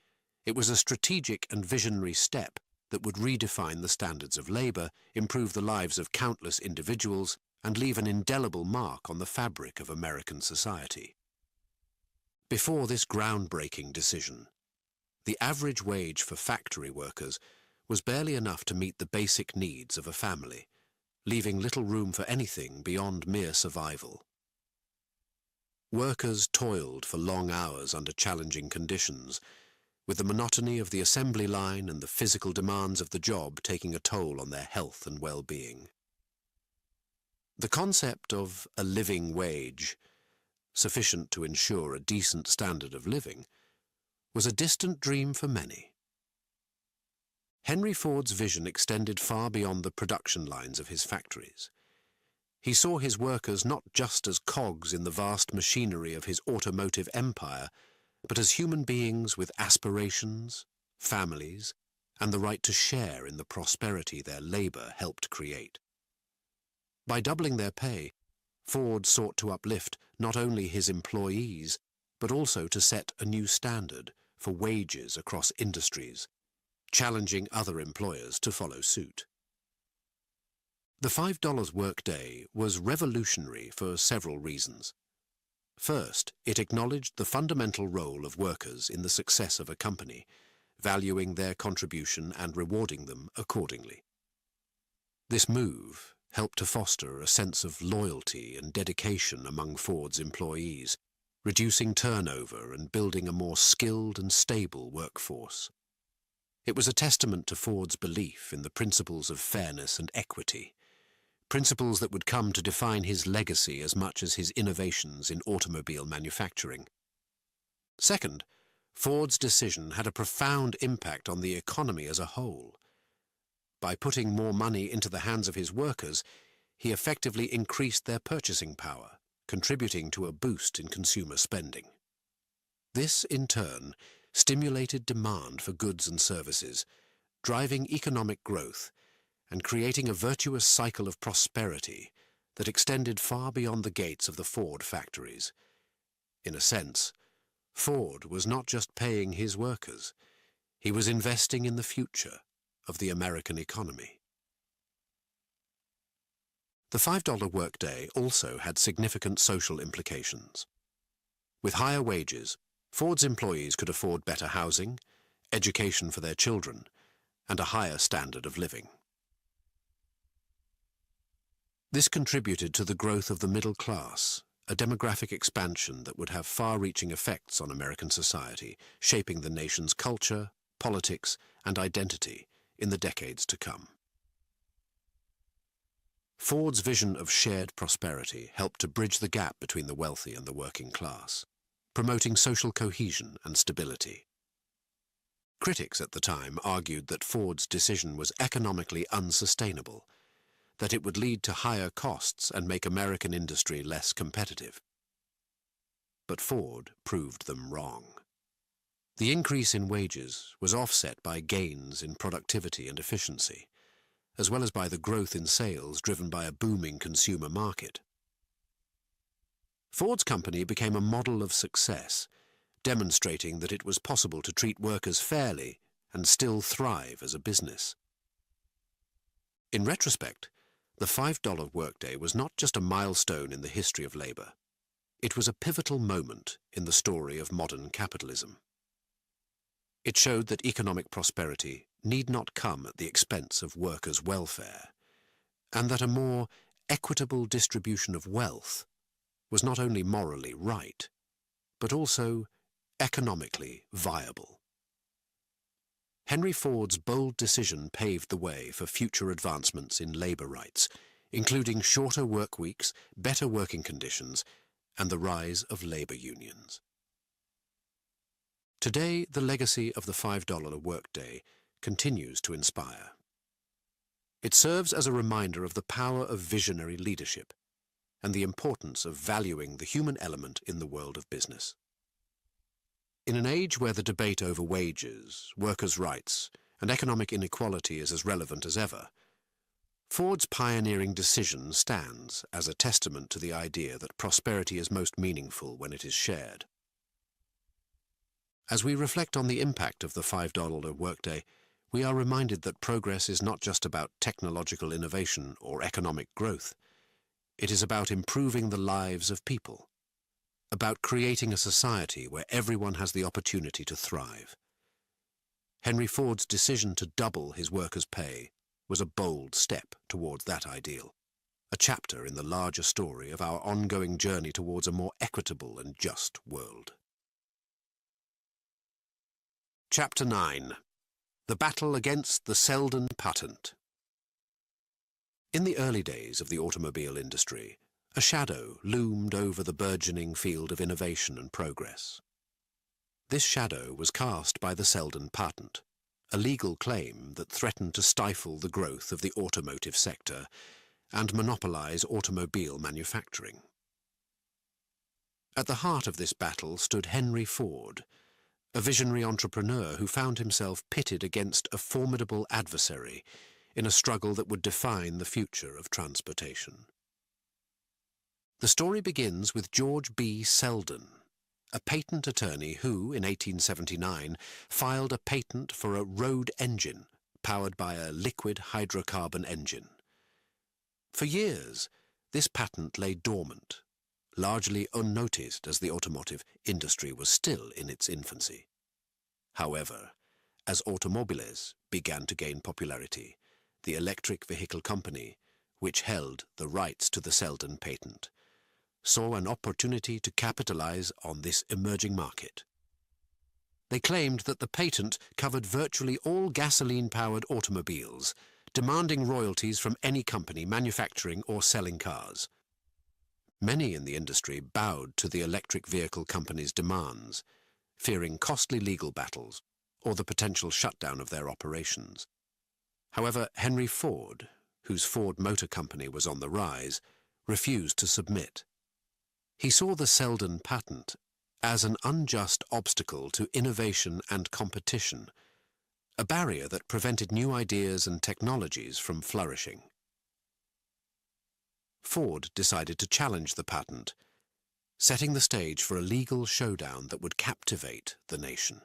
S1: it was a strategic and visionary step that would redefine the standards of labor, improve the lives of countless individuals, and leave an indelible mark on the fabric of American society. Before this groundbreaking decision, the average wage for factory workers was barely enough to meet the basic needs of a family, leaving little room for anything beyond mere survival. Workers toiled for long hours under challenging conditions, with the monotony of the assembly line and the physical demands of the job taking a toll on their health and well-being. The concept of a living wage, sufficient to ensure a decent standard of living, was a distant dream for many. Henry Ford's vision extended far beyond the production lines of his factories. He saw his workers not just as cogs in the vast machinery of his automotive empire, but as human beings with aspirations, families, and the right to share in the prosperity their labor helped create. By doubling their pay, Ford sought to uplift not only his employees, but also to set a new standard for wages across industries, challenging other employers to follow suit. The $5 workday was revolutionary for several reasons. First, it acknowledged the fundamental role of workers in the success of a company, valuing their contribution and rewarding them accordingly. This move helped to foster a sense of loyalty and dedication among Ford's employees, reducing turnover and building a more skilled and stable workforce. It was a testament to Ford's belief in the principles of fairness and equity, principles that would come to define his legacy as much as his innovations in automobile manufacturing. Second, Ford's decision had a profound impact on the economy as a whole. By putting more money into the hands of his workers, he effectively increased their purchasing power, contributing to a boost in consumer spending. This, in turn, stimulated demand for goods and services, driving economic growth and creating a virtuous cycle of prosperity that extended far beyond the gates of the Ford factories. In a sense, Ford was not just paying his workers, he was investing in the future of the American economy. The $5 workday also had significant social implications. With higher wages, Ford's employees could afford better housing, education for their children, and a higher standard of living. This contributed to the growth of the middle class, a demographic expansion that would have far-reaching effects on American society, shaping the nation's culture, politics, and identity in the decades to come. Ford's vision of shared prosperity helped to bridge the gap between the wealthy and the working class, promoting social cohesion and stability. Critics at the time argued that Ford's decision was economically unsustainable, that it would lead to higher costs and make American industry less competitive. But Ford proved them wrong. The increase in wages was offset by gains in productivity and efficiency, as well as by the growth in sales driven by a booming consumer market. Ford's company became a model of success, demonstrating that it was possible to treat workers fairly and still thrive as a business. In retrospect, the $5 workday was not just a milestone in the history of labor. It was a pivotal moment in the story of modern capitalism. It showed that economic prosperity need not come at the expense of workers' welfare, and that a more equitable distribution of wealth was not only morally right, but also economically viable. Henry Ford's bold decision paved the way for future advancements in labor rights, including shorter work weeks, better working conditions, and the rise of labor unions. Today, the legacy of the $5 workday continues to inspire. It serves as a reminder of the power of visionary leadership and the importance of valuing the human element in the world of business. In an age where the debate over wages, workers' rights, and economic inequality is as relevant as ever, Ford's pioneering decision stands as a testament to the idea that prosperity is most meaningful when it is shared. As we reflect on the impact of the $5 workday, we are reminded that progress is not just about technological innovation or economic growth. It is about improving the lives of people, about creating a society where everyone has the opportunity to thrive. Henry Ford's decision to double his workers' pay was a bold step towards that ideal, a chapter in the larger story of our ongoing journey towards a more equitable and just world. Chapter 9. The Battle Against the Selden Patent. In the early days of the automobile industry, a shadow loomed over the burgeoning field of innovation and progress. This shadow was cast by the Selden patent, a legal claim that threatened to stifle the growth of the automotive sector and monopolize automobile manufacturing. At the heart of this battle stood Henry Ford, a visionary entrepreneur who found himself pitted against a formidable adversary in a struggle that would define the future of transportation. The story begins with George B. Selden, a patent attorney who, in 1879, filed a patent for a road engine powered by a liquid hydrocarbon engine. For years, this patent lay dormant, largely unnoticed as the automotive industry was still in its infancy. However, as automobiles began to gain popularity, the electric vehicle company, which held the rights to the Selden patent, saw an opportunity to capitalize on this emerging market. They claimed that the patent covered virtually all gasoline-powered automobiles, demanding royalties from any company manufacturing or selling cars. Many in the industry bowed to the electric vehicle company's demands, fearing costly legal battles or the potential shutdown of their operations. However, Henry Ford, whose Ford Motor Company was on the rise, refused to submit. He saw the Selden patent as an unjust obstacle to innovation and competition, a barrier that prevented new ideas and technologies from flourishing. Ford decided to challenge the patent, setting the stage for a legal showdown that would captivate the nation.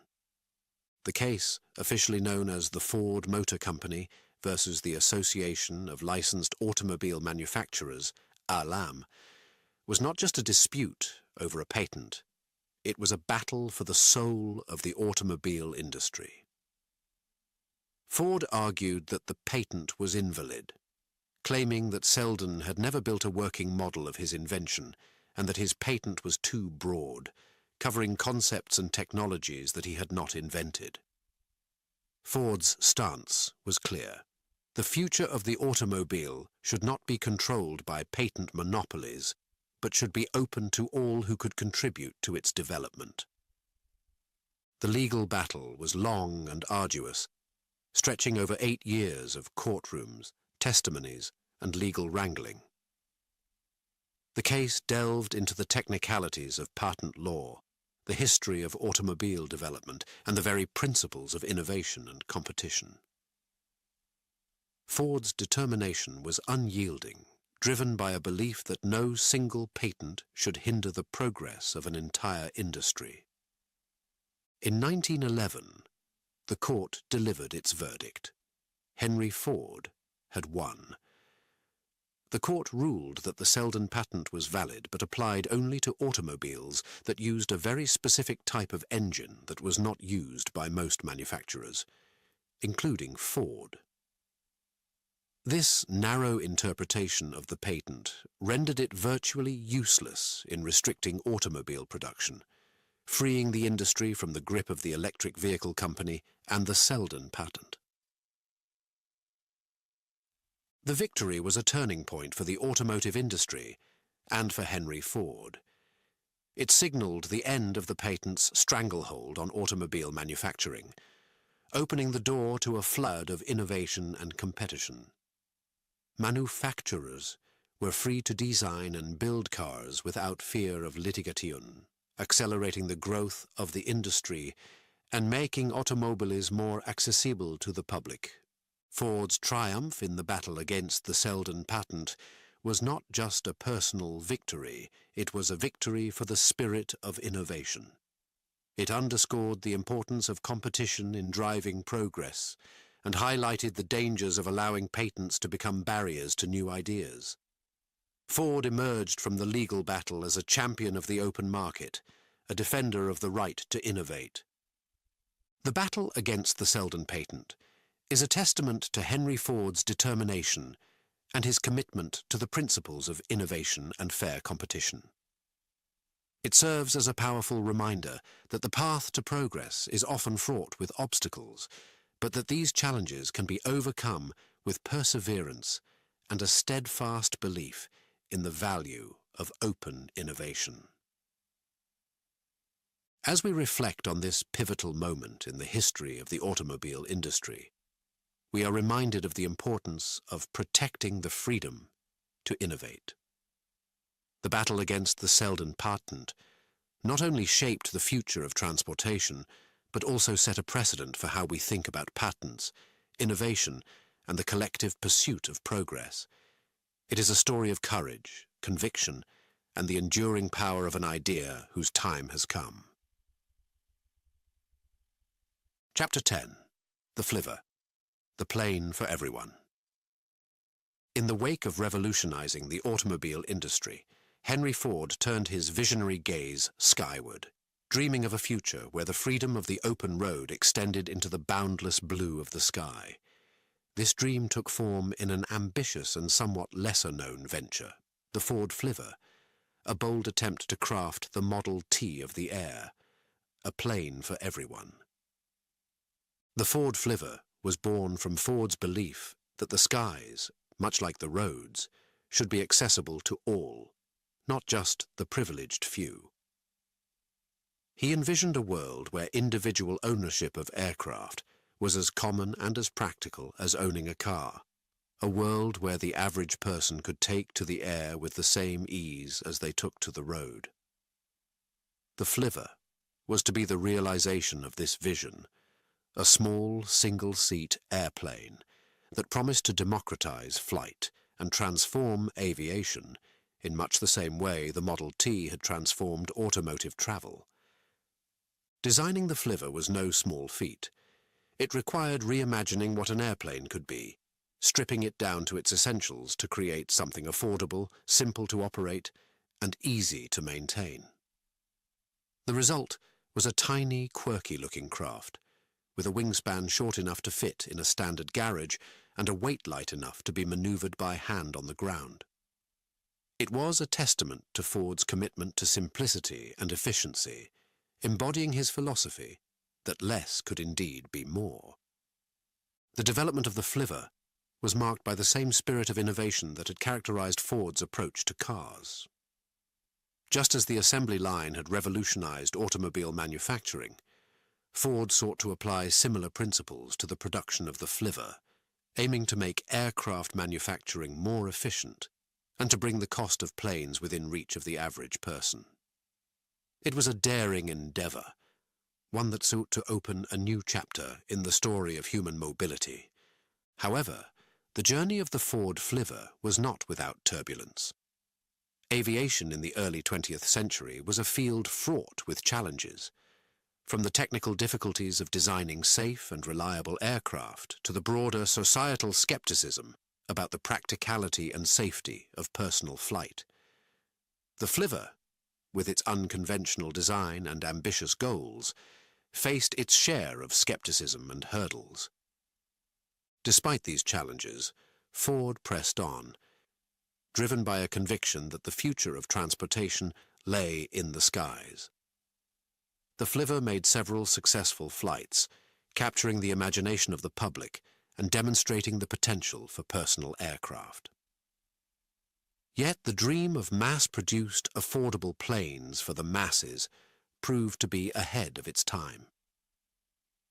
S1: The case, officially known as the Ford Motor Company versus the Association of Licensed Automobile Manufacturers, ALAM, was not just a dispute over a patent, it was a battle for the soul of the automobile industry. Ford argued that the patent was invalid, claiming that Selden had never built a working model of his invention and that his patent was too broad, covering concepts and technologies that he had not invented. Ford's stance was clear. The future of the automobile should not be controlled by patent monopolies, but should be open to all who could contribute to its development. The legal battle was long and arduous, stretching over 8 years of courtrooms, testimonies, and legal wrangling. The case delved into the technicalities of patent law, the history of automobile development, and the very principles of innovation and competition. Ford's determination was unyielding, driven by a belief that no single patent should hinder the progress of an entire industry. In 1911, the court delivered its verdict. Henry Ford had won. The court ruled that the Selden patent was valid but applied only to automobiles that used a very specific type of engine that was not used by most manufacturers, including Ford. This narrow interpretation of the patent rendered it virtually useless in restricting automobile production, freeing the industry from the grip of the electric vehicle company and the Selden patent. The victory was a turning point for the automotive industry and for Henry Ford. It signaled the end of the patent's stranglehold on automobile manufacturing, opening the door to a flood of innovation and competition. Manufacturers were free to design and build cars without fear of litigation, accelerating the growth of the industry and making automobiles more accessible to the public. Ford's triumph in the battle against the Selden patent was not just a personal victory, it was a victory for the spirit of innovation. It underscored the importance of competition in driving progress and highlighted the dangers of allowing patents to become barriers to new ideas. Ford emerged from the legal battle as a champion of the open market, a defender of the right to innovate. The battle against the Selden patent is a testament to Henry Ford's determination and his commitment to the principles of innovation and fair competition. It serves as a powerful reminder that the path to progress is often fraught with obstacles, but that these challenges can be overcome with perseverance and a steadfast belief in the value of open innovation. As we reflect on this pivotal moment in the history of the automobile industry, we are reminded of the importance of protecting the freedom to innovate. The battle against the Selden patent not only shaped the future of transportation, but also set a precedent for how we think about patents, innovation, and the collective pursuit of progress. It is a story of courage, conviction, and the enduring power of an idea whose time has come. Chapter 10. The Flivver, the plane for everyone. In the wake of revolutionizing the automobile industry, Henry Ford turned his visionary gaze skyward, dreaming of a future where the freedom of the open road extended into the boundless blue of the sky. This dream took form in an ambitious and somewhat lesser-known venture, the Ford Flivver, a bold attempt to craft the Model T of the air, a plane for everyone. The Ford Flivver was born from Ford's belief that the skies, much like the roads, should be accessible to all, not just the privileged few. He envisioned a world where individual ownership of aircraft was as common and as practical as owning a car, a world where the average person could take to the air with the same ease as they took to the road. The Flivver was to be the realization of this vision, a small, single-seat airplane that promised to democratize flight and transform aviation in much the same way the Model T had transformed automotive travel. Designing the Flivver was no small feat. It required reimagining what an airplane could be, stripping it down to its essentials to create something affordable, simple to operate, and easy to maintain. The result was a tiny, quirky-looking craft, with a wingspan short enough to fit in a standard garage and a weight light enough to be maneuvered by hand on the ground. It was a testament to Ford's commitment to simplicity and efficiency, embodying his philosophy that less could indeed be more. The development of the Flivver was marked by the same spirit of innovation that had characterized Ford's approach to cars. Just as the assembly line had revolutionized automobile manufacturing, Ford sought to apply similar principles to the production of the Flivver, aiming to make aircraft manufacturing more efficient and to bring the cost of planes within reach of the average person. It was a daring endeavor, one that sought to open a new chapter in the story of human mobility. However, the journey of the Ford Flivver was not without turbulence. Aviation in the early 20th century was a field fraught with challenges, from the technical difficulties of designing safe and reliable aircraft to the broader societal skepticism about the practicality and safety of personal flight. The Flivver, with its unconventional design and ambitious goals, faced its share of skepticism and hurdles. Despite these challenges, Ford pressed on, driven by a conviction that the future of transportation lay in the skies. The Flivver made several successful flights, capturing the imagination of the public and demonstrating the potential for personal aircraft. Yet the dream of mass-produced, affordable planes for the masses proved to be ahead of its time.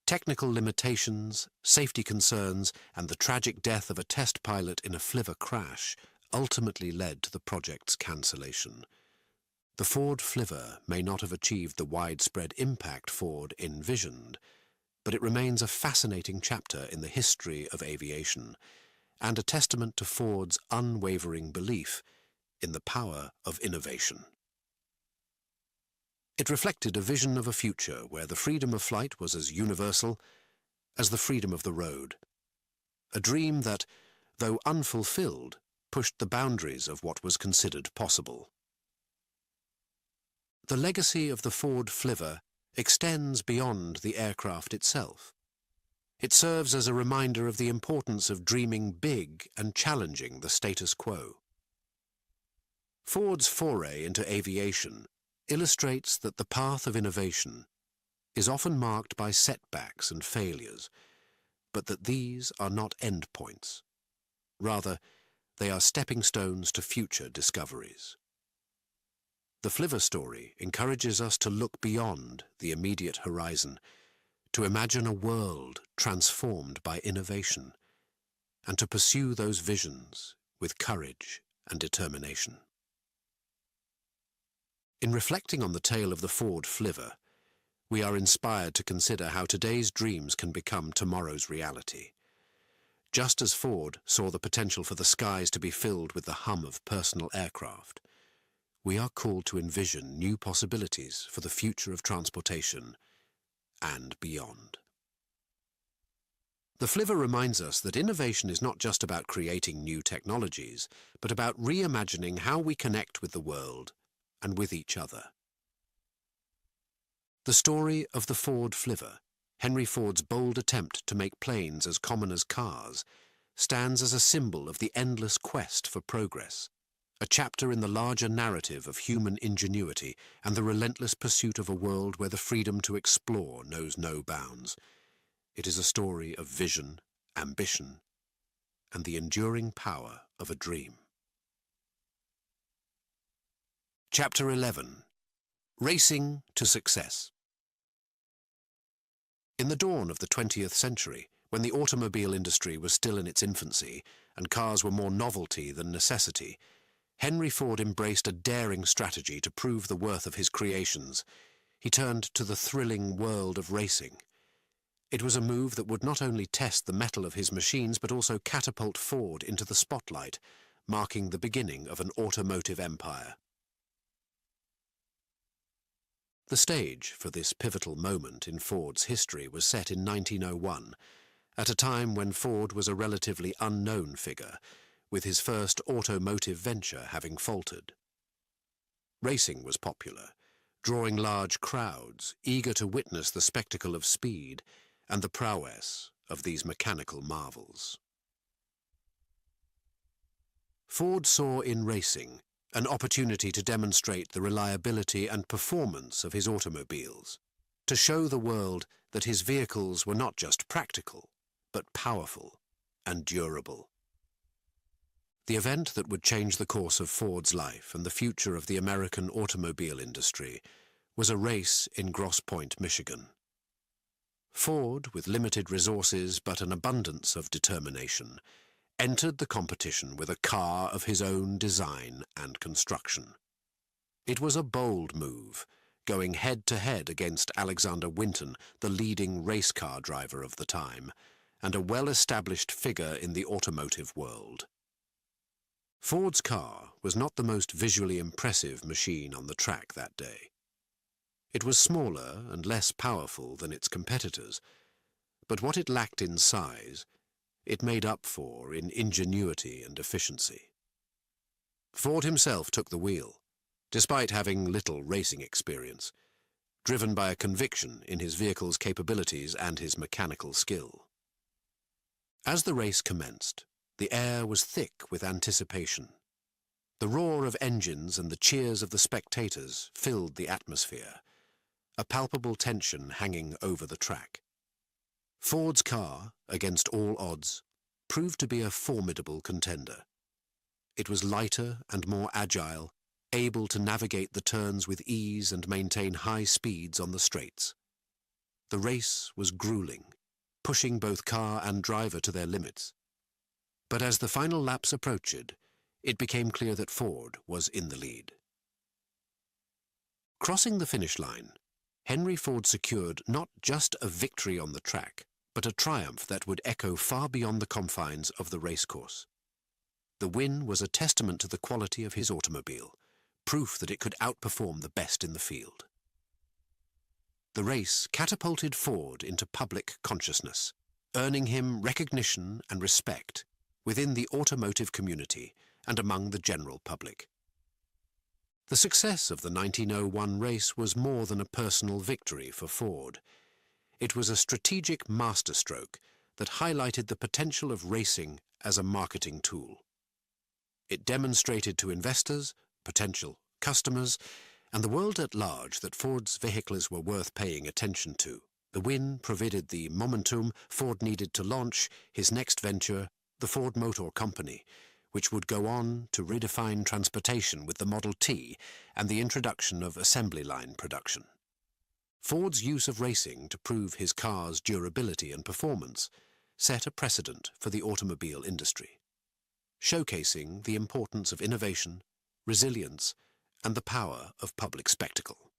S1: Technical limitations, safety concerns, and the tragic death of a test pilot in a Flivver crash ultimately led to the project's cancellation. The Ford Flivver may not have achieved the widespread impact Ford envisioned, but it remains a fascinating chapter in the history of aviation and a testament to Ford's unwavering belief in the power of innovation. It reflected a vision of a future where the freedom of flight was as universal as the freedom of the road, a dream that, though unfulfilled, pushed the boundaries of what was considered possible. The legacy of the Ford Flivver extends beyond the aircraft itself. It serves as a reminder of the importance of dreaming big and challenging the status quo. Ford's foray into aviation illustrates that the path of innovation is often marked by setbacks and failures, but that these are not endpoints. Rather, they are stepping stones to future discoveries. The Flivver story encourages us to look beyond the immediate horizon, to imagine a world transformed by innovation, and to pursue those visions with courage and determination. In reflecting on the tale of the Ford Flivver, we are inspired to consider how today's dreams can become tomorrow's reality. Just as Ford saw the potential for the skies to be filled with the hum of personal aircraft, we are called to envision new possibilities for the future of transportation and beyond. The flivver reminds us that innovation is not just about creating new technologies, but about reimagining how we connect with the world and with each other. The story of the Ford flivver, Henry Ford's bold attempt to make planes as common as cars, stands as a symbol of the endless quest for progress, a chapter in the larger narrative of human ingenuity and the relentless pursuit of a world where the freedom to explore knows no bounds. It is a story of vision, ambition, and the enduring power of a dream. Chapter 11. Racing to Success. In the dawn of the 20th century, when the automobile industry was still in its infancy and cars were more novelty than necessity, Henry Ford embraced a daring strategy to prove the worth of his creations. He turned to the thrilling world of racing. It was a move that would not only test the mettle of his machines but also catapult Ford into the spotlight, marking the beginning of an automotive empire. The stage for this pivotal moment in Ford's history was set in 1901, at a time when Ford was a relatively unknown figure, with his first automotive venture having faltered. Racing was popular, drawing large crowds, eager to witness the spectacle of speed and the prowess of these mechanical marvels. Ford saw in racing an opportunity to demonstrate the reliability and performance of his automobiles, to show the world that his vehicles were not just practical, but powerful and durable. The event that would change the course of Ford's life and the future of the American automobile industry was a race in Grosse Pointe, Michigan. Ford, with limited resources but an abundance of determination, entered the competition with a car of his own design and construction. It was a bold move, going head-to-head against Alexander Winton, the leading race car driver of the time, and a well-established figure in the automotive world. Ford's car was not the most visually impressive machine on the track that day. It was smaller and less powerful than its competitors, but what it lacked in size, it made up for in ingenuity and efficiency. Ford himself took the wheel, despite having little racing experience, driven by a conviction in his vehicle's capabilities and his mechanical skill. As the race commenced, the air was thick with anticipation. The roar of engines and the cheers of the spectators filled the atmosphere, a palpable tension hanging over the track. Ford's car, against all odds, proved to be a formidable contender. It was lighter and more agile, able to navigate the turns with ease and maintain high speeds on the straights. The race was grueling, pushing both car and driver to their limits. But as the final laps approached, it became clear that Ford was in the lead. Crossing the finish line, Henry Ford secured not just a victory on the track, but a triumph that would echo far beyond the confines of the racecourse. The win was a testament to the quality of his automobile, proof that it could outperform the best in the field. The race catapulted Ford into public consciousness, earning him recognition and respect within the automotive community and among the general public. The success of the 1901 race was more than a personal victory for Ford. It was a strategic masterstroke that highlighted the potential of racing as a marketing tool. It demonstrated to investors, potential customers, and the world at large that Ford's vehicles were worth paying attention to. The win provided the momentum Ford needed to launch his next venture, the Ford Motor Company, which would go on to redefine transportation with the Model T and the introduction of assembly line production. Ford's use of racing to prove his car's durability and performance set a precedent for the automobile industry, showcasing the importance of innovation, resilience, and the power of public spectacle.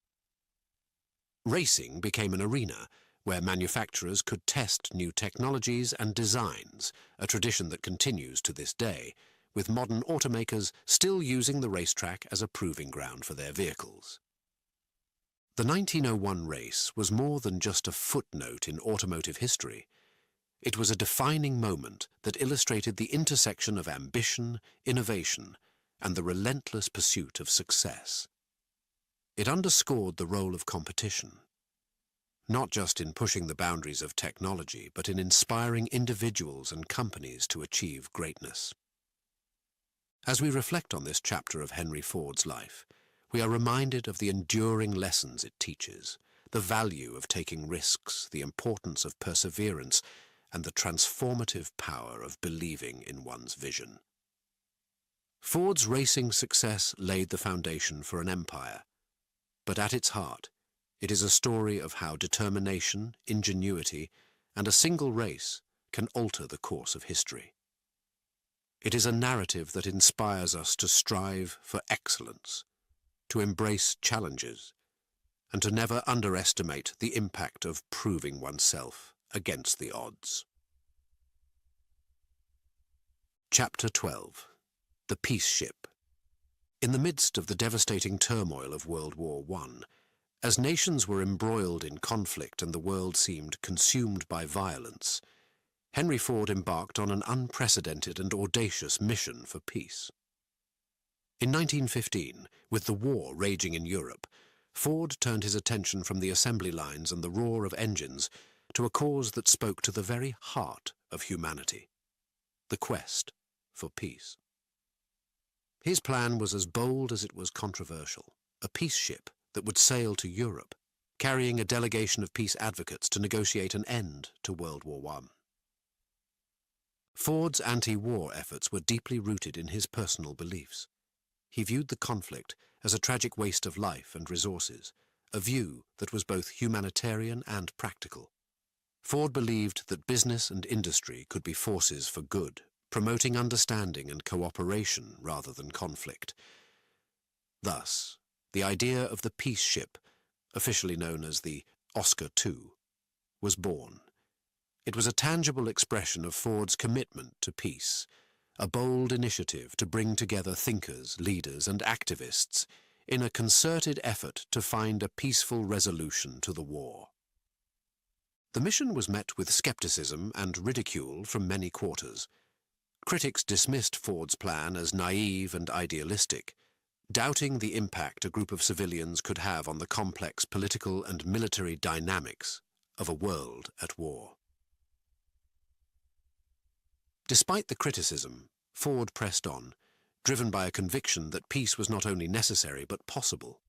S1: Racing became an arena where manufacturers could test new technologies and designs, a tradition that continues to this day, with modern automakers still using the racetrack as a proving ground for their vehicles. The 1901 race was more than just a footnote in automotive history. It was a defining moment that illustrated the intersection of ambition, innovation, and the relentless pursuit of success. It underscored the role of competition, not just in pushing the boundaries of technology, but in inspiring individuals and companies to achieve greatness. As we reflect on this chapter of Henry Ford's life, we are reminded of the enduring lessons it teaches, the value of taking risks, the importance of perseverance, and the transformative power of believing in one's vision. Ford's racing success laid the foundation for an empire, but at its heart, it is a story of how determination, ingenuity, and a single race can alter the course of history. It is a narrative that inspires us to strive for excellence, to embrace challenges, and to never underestimate the impact of proving oneself against the odds. Chapter 12. The Peace Ship. In the midst of the devastating turmoil of World War I, as nations were embroiled in conflict and the world seemed consumed by violence, Henry Ford embarked on an unprecedented and audacious mission for peace. In 1915, with the war raging in Europe, Ford turned his attention from the assembly lines and the roar of engines to a cause that spoke to the very heart of humanity: the quest for peace. His plan was as bold as it was controversial: a peace ship that would sail to Europe, carrying a delegation of peace advocates to negotiate an end to World War I. Ford's anti-war efforts were deeply rooted in his personal beliefs. He viewed the conflict as a tragic waste of life and resources, a view that was both humanitarian and practical. Ford believed that business and industry could be forces for good, promoting understanding and cooperation rather than conflict. Thus, the idea of the peace ship, officially known as the Oscar II, was born. It was a tangible expression of Ford's commitment to peace, a bold initiative to bring together thinkers, leaders, and activists in a concerted effort to find a peaceful resolution to the war. The mission was met with skepticism and ridicule from many quarters. Critics dismissed Ford's plan as naive and idealistic, doubting the impact a group of civilians could have on the complex political and military dynamics of a world at war. Despite the criticism, Ford pressed on, driven by a conviction that peace was not only necessary but possible.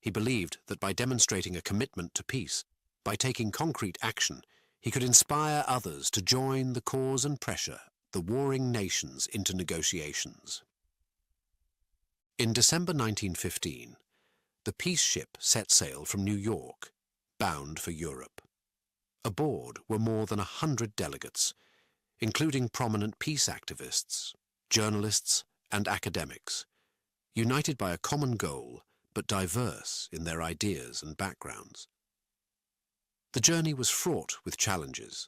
S1: He believed that by demonstrating a commitment to peace, by taking concrete action, he could inspire others to join the cause and pressure the warring nations into negotiations. In December 1915, the peace ship set sail from New York, bound for Europe. Aboard were more than 100 delegates, including prominent peace activists, journalists, and academics, united by a common goal but diverse in their ideas and backgrounds. The journey was fraught with challenges,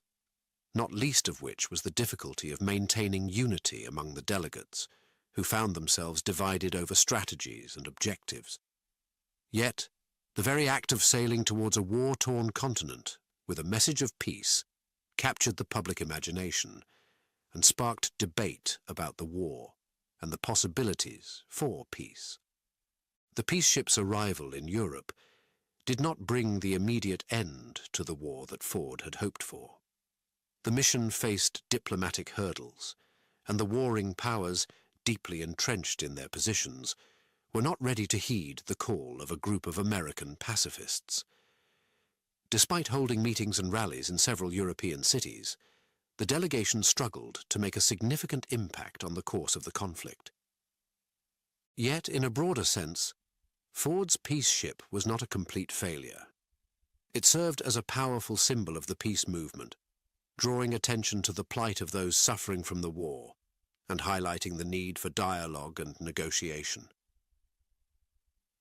S1: not least of which was the difficulty of maintaining unity among the delegates, who found themselves divided over strategies and objectives. Yet, the very act of sailing towards a war-torn continent with a message of peace captured the public imagination and sparked debate about the war and the possibilities for peace. The peace ship's arrival in Europe did not bring the immediate end to the war that Ford had hoped for. The mission faced diplomatic hurdles, and the warring powers, deeply entrenched in their positions, were not ready to heed the call of a group of American pacifists. Despite holding meetings and rallies in several European cities, the delegation struggled to make a significant impact on the course of the conflict. Yet, in a broader sense, Ford's peace ship was not a complete failure. It served as a powerful symbol of the peace movement, drawing attention to the plight of those suffering from the war and highlighting the need for dialogue and negotiation.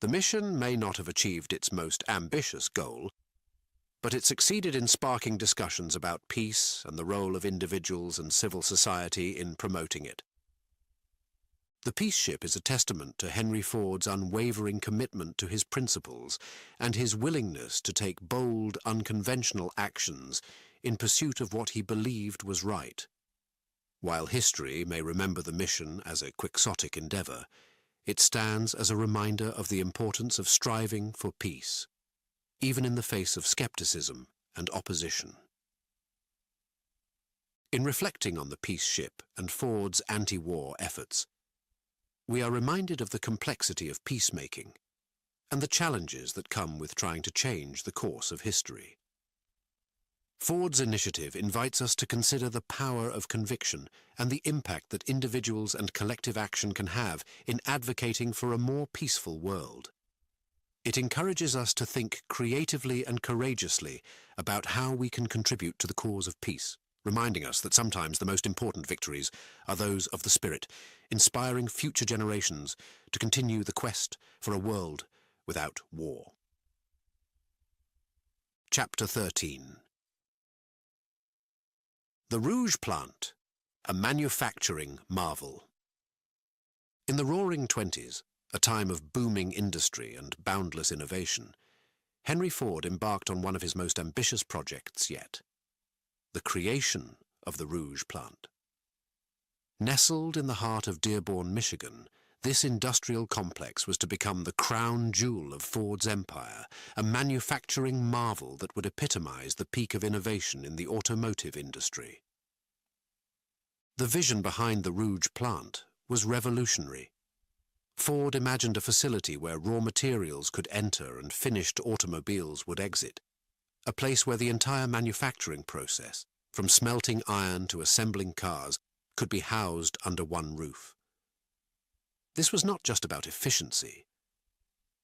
S1: The mission may not have achieved its most ambitious goal, but it succeeded in sparking discussions about peace and the role of individuals and civil society in promoting it. The Peace Ship is a testament to Henry Ford's unwavering commitment to his principles and his willingness to take bold, unconventional actions in pursuit of what he believed was right. While history may remember the mission as a quixotic endeavor, it stands as a reminder of the importance of striving for peace, even in the face of skepticism and opposition. In reflecting on the Peace Ship and Ford's anti-war efforts, we are reminded of the complexity of peacemaking and the challenges that come with trying to change the course of history. Ford's initiative invites us to consider the power of conviction and the impact that individuals and collective action can have in advocating for a more peaceful world. It encourages us to think creatively and courageously about how we can contribute to the cause of peace, reminding us that sometimes the most important victories are those of the spirit, inspiring future generations to continue the quest for a world without war. Chapter 13. The Rouge Plant, a manufacturing marvel. In the Roaring Twenties, a time of booming industry and boundless innovation, Henry Ford embarked on one of his most ambitious projects yet: the creation of the Rouge Plant. Nestled in the heart of Dearborn, Michigan, this industrial complex was to become the crown jewel of Ford's empire, a manufacturing marvel that would epitomize the peak of innovation in the automotive industry. The vision behind the Rouge Plant was revolutionary. Ford imagined a facility where raw materials could enter and finished automobiles would exit, a place where the entire manufacturing process, from smelting iron to assembling cars, could be housed under one roof. This was not just about efficiency.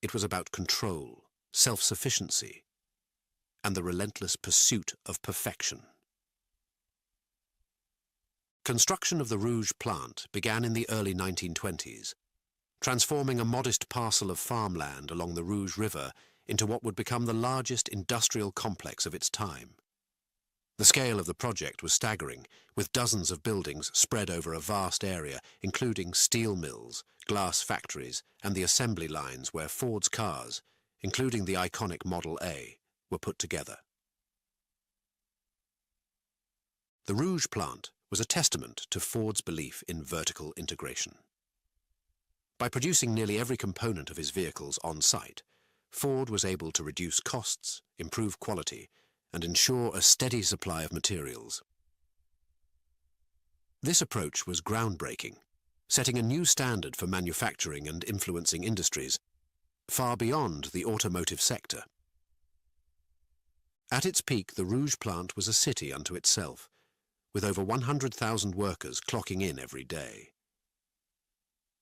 S1: It was about control, self-sufficiency, and the relentless pursuit of perfection. Construction of the Rouge Plant began in the early 1920s, transforming a modest parcel of farmland along the Rouge River into what would become the largest industrial complex of its time. The scale of the project was staggering, with dozens of buildings spread over a vast area, including steel mills, glass factories, and the assembly lines where Ford's cars, including the iconic Model A, were put together. The Rouge Plant was a testament to Ford's belief in vertical integration. By producing nearly every component of his vehicles on site, Ford was able to reduce costs, improve quality, and ensure a steady supply of materials. This approach was groundbreaking, setting a new standard for manufacturing and influencing industries, far beyond the automotive sector. At its peak, the Rouge Plant was a city unto itself, with over 100,000 workers clocking in every day.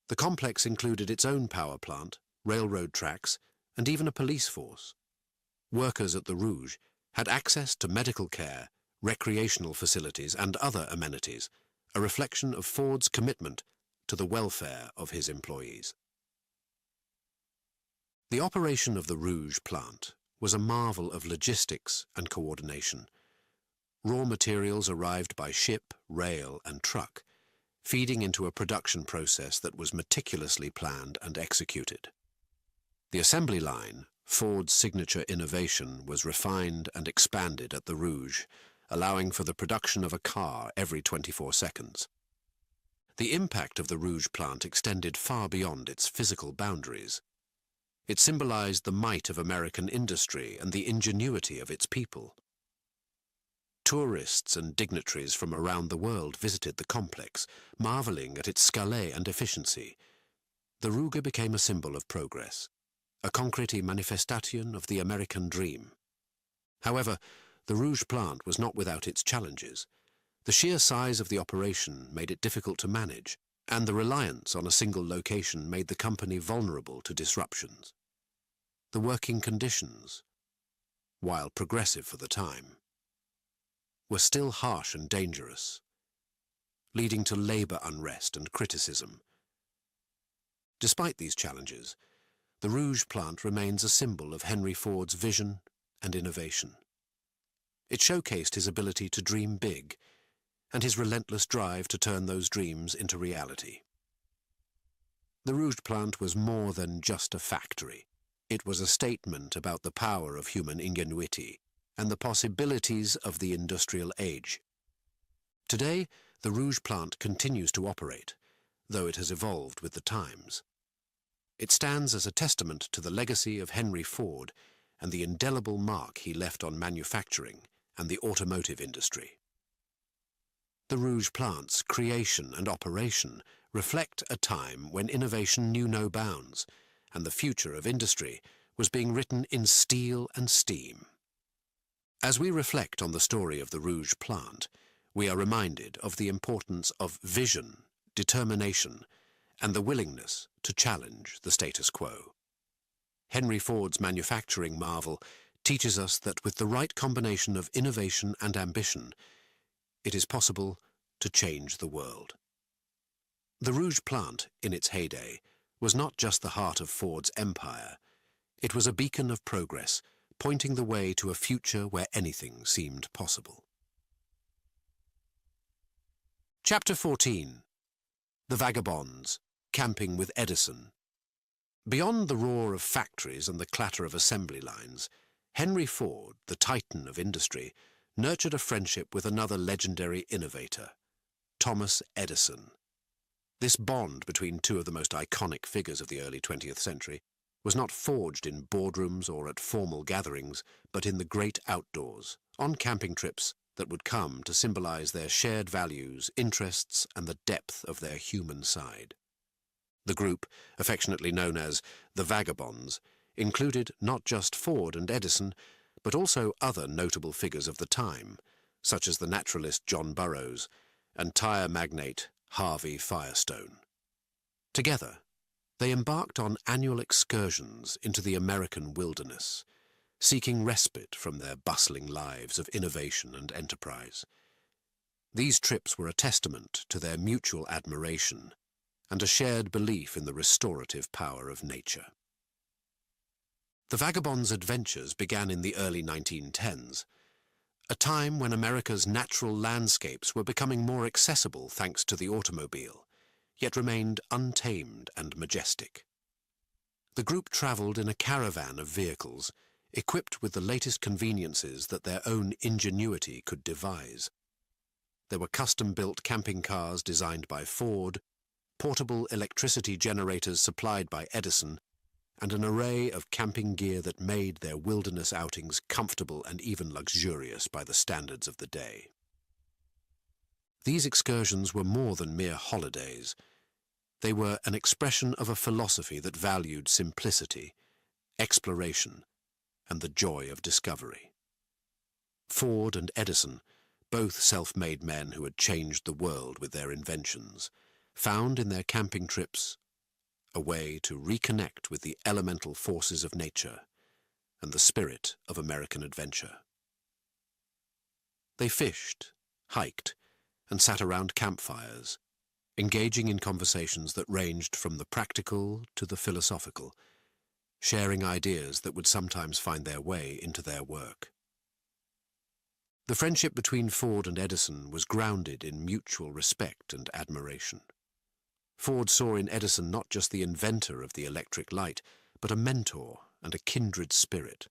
S1: The complex included its own power plant, railroad tracks, and even a police force. Workers at the Rouge had access to medical care, recreational facilities, and other amenities, a reflection of Ford's commitment to the welfare of his employees. The operation of the Rouge Plant was a marvel of logistics and coordination. Raw materials arrived by ship, rail, and truck, feeding into a production process that was meticulously planned and executed. The assembly line, Ford's signature innovation, was refined and expanded at the Rouge, allowing for the production of a car every 24 seconds. The impact of the Rouge Plant extended far beyond its physical boundaries. It symbolized the might of American industry and the ingenuity of its people. Tourists and dignitaries from around the world visited the complex, marveling at its scale and efficiency. The Rouge became a symbol of progress, a concrete manifestation of the American dream. However, the Rouge Plant was not without its challenges. The sheer size of the operation made it difficult to manage, and the reliance on a single location made the company vulnerable to disruptions. The working conditions, while progressive for the time, were still harsh and dangerous, leading to labor unrest and criticism. Despite these challenges, the Rouge Plant remains a symbol of Henry Ford's vision and innovation. It showcased his ability to dream big and his relentless drive to turn those dreams into reality. The Rouge plant was more than just a factory. It was a statement about the power of human ingenuity and the possibilities of the industrial age. Today, the Rouge plant continues to operate, though it has evolved with the times. It stands as a testament to the legacy of Henry Ford and the indelible mark he left on manufacturing and the automotive industry. The Rouge plant's creation and operation reflect a time when innovation knew no bounds, and the future of industry was being written in steel and steam. As we reflect on the story of the Rouge plant, we are reminded of the importance of vision, determination, and the willingness to challenge the status quo. Henry Ford's manufacturing marvel teaches us that with the right combination of innovation and ambition, it is possible to change the world. The Rouge plant, in its heyday, was not just the heart of Ford's empire. It was a beacon of progress, pointing the way to a future where anything seemed possible. Chapter 14. The Vagabonds, Camping with Edison. Beyond the roar of factories and the clatter of assembly lines, Henry Ford, the titan of industry, nurtured a friendship with another legendary innovator, Thomas Edison. This bond between two of the most iconic figures of the early 20th century was not forged in boardrooms or at formal gatherings, but in the great outdoors, on camping trips that would come to symbolize their shared values, interests, and the depth of their human side. The group, affectionately known as the Vagabonds, included not just Ford and Edison, but also other notable figures of the time, such as the naturalist John Burroughs and tire magnate Harvey Firestone. Together, they embarked on annual excursions into the American wilderness, seeking respite from their bustling lives of innovation and enterprise. These trips were a testament to their mutual admiration and a shared belief in the restorative power of nature. The Vagabonds' adventures began in the early 1910s, a time when America's natural landscapes were becoming more accessible thanks to the automobile, yet remained untamed and majestic. The group traveled in a caravan of vehicles, equipped with the latest conveniences that their own ingenuity could devise. There were custom-built camping cars designed by Ford, portable electricity generators supplied by Edison, and an array of camping gear that made their wilderness outings comfortable and even luxurious by the standards of the day. These excursions were more than mere holidays. They were an expression of a philosophy that valued simplicity, exploration, and the joy of discovery. Ford and Edison, both self-made men who had changed the world with their inventions, found in their camping trips a way to reconnect with the elemental forces of nature and the spirit of American adventure. They fished, hiked, and sat around campfires, engaging in conversations that ranged from the practical to the philosophical, sharing ideas that would sometimes find their way into their work. The friendship between Ford and Edison was grounded in mutual respect and admiration. Ford saw in Edison not just the inventor of the electric light, but a mentor and a kindred spirit,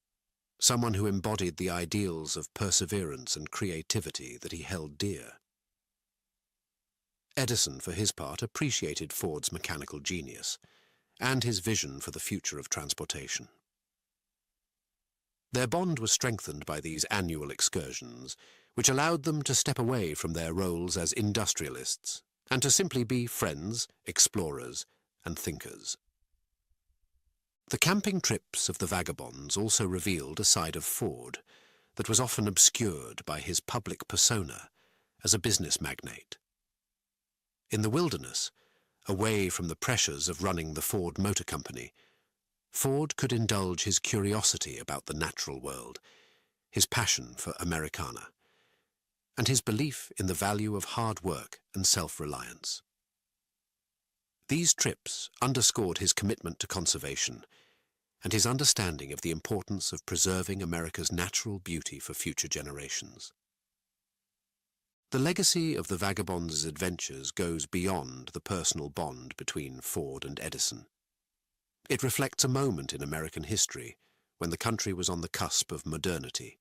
S1: someone who embodied the ideals of perseverance and creativity that he held dear. Edison, for his part, appreciated Ford's mechanical genius and his vision for the future of transportation. Their bond was strengthened by these annual excursions, which allowed them to step away from their roles as industrialists and to simply be friends, explorers, and thinkers. The camping trips of the Vagabonds also revealed a side of Ford that was often obscured by his public persona as a business magnate. In the wilderness, away from the pressures of running the Ford Motor Company, Ford could indulge his curiosity about the natural world, his passion for Americana, and his belief in the value of hard work and self-reliance. These trips underscored his commitment to conservation and his understanding of the importance of preserving America's natural beauty for future generations. The legacy of the vagabond's adventures goes beyond the personal bond between Ford and Edison. It reflects a moment in American history when the country was on the cusp of modernity,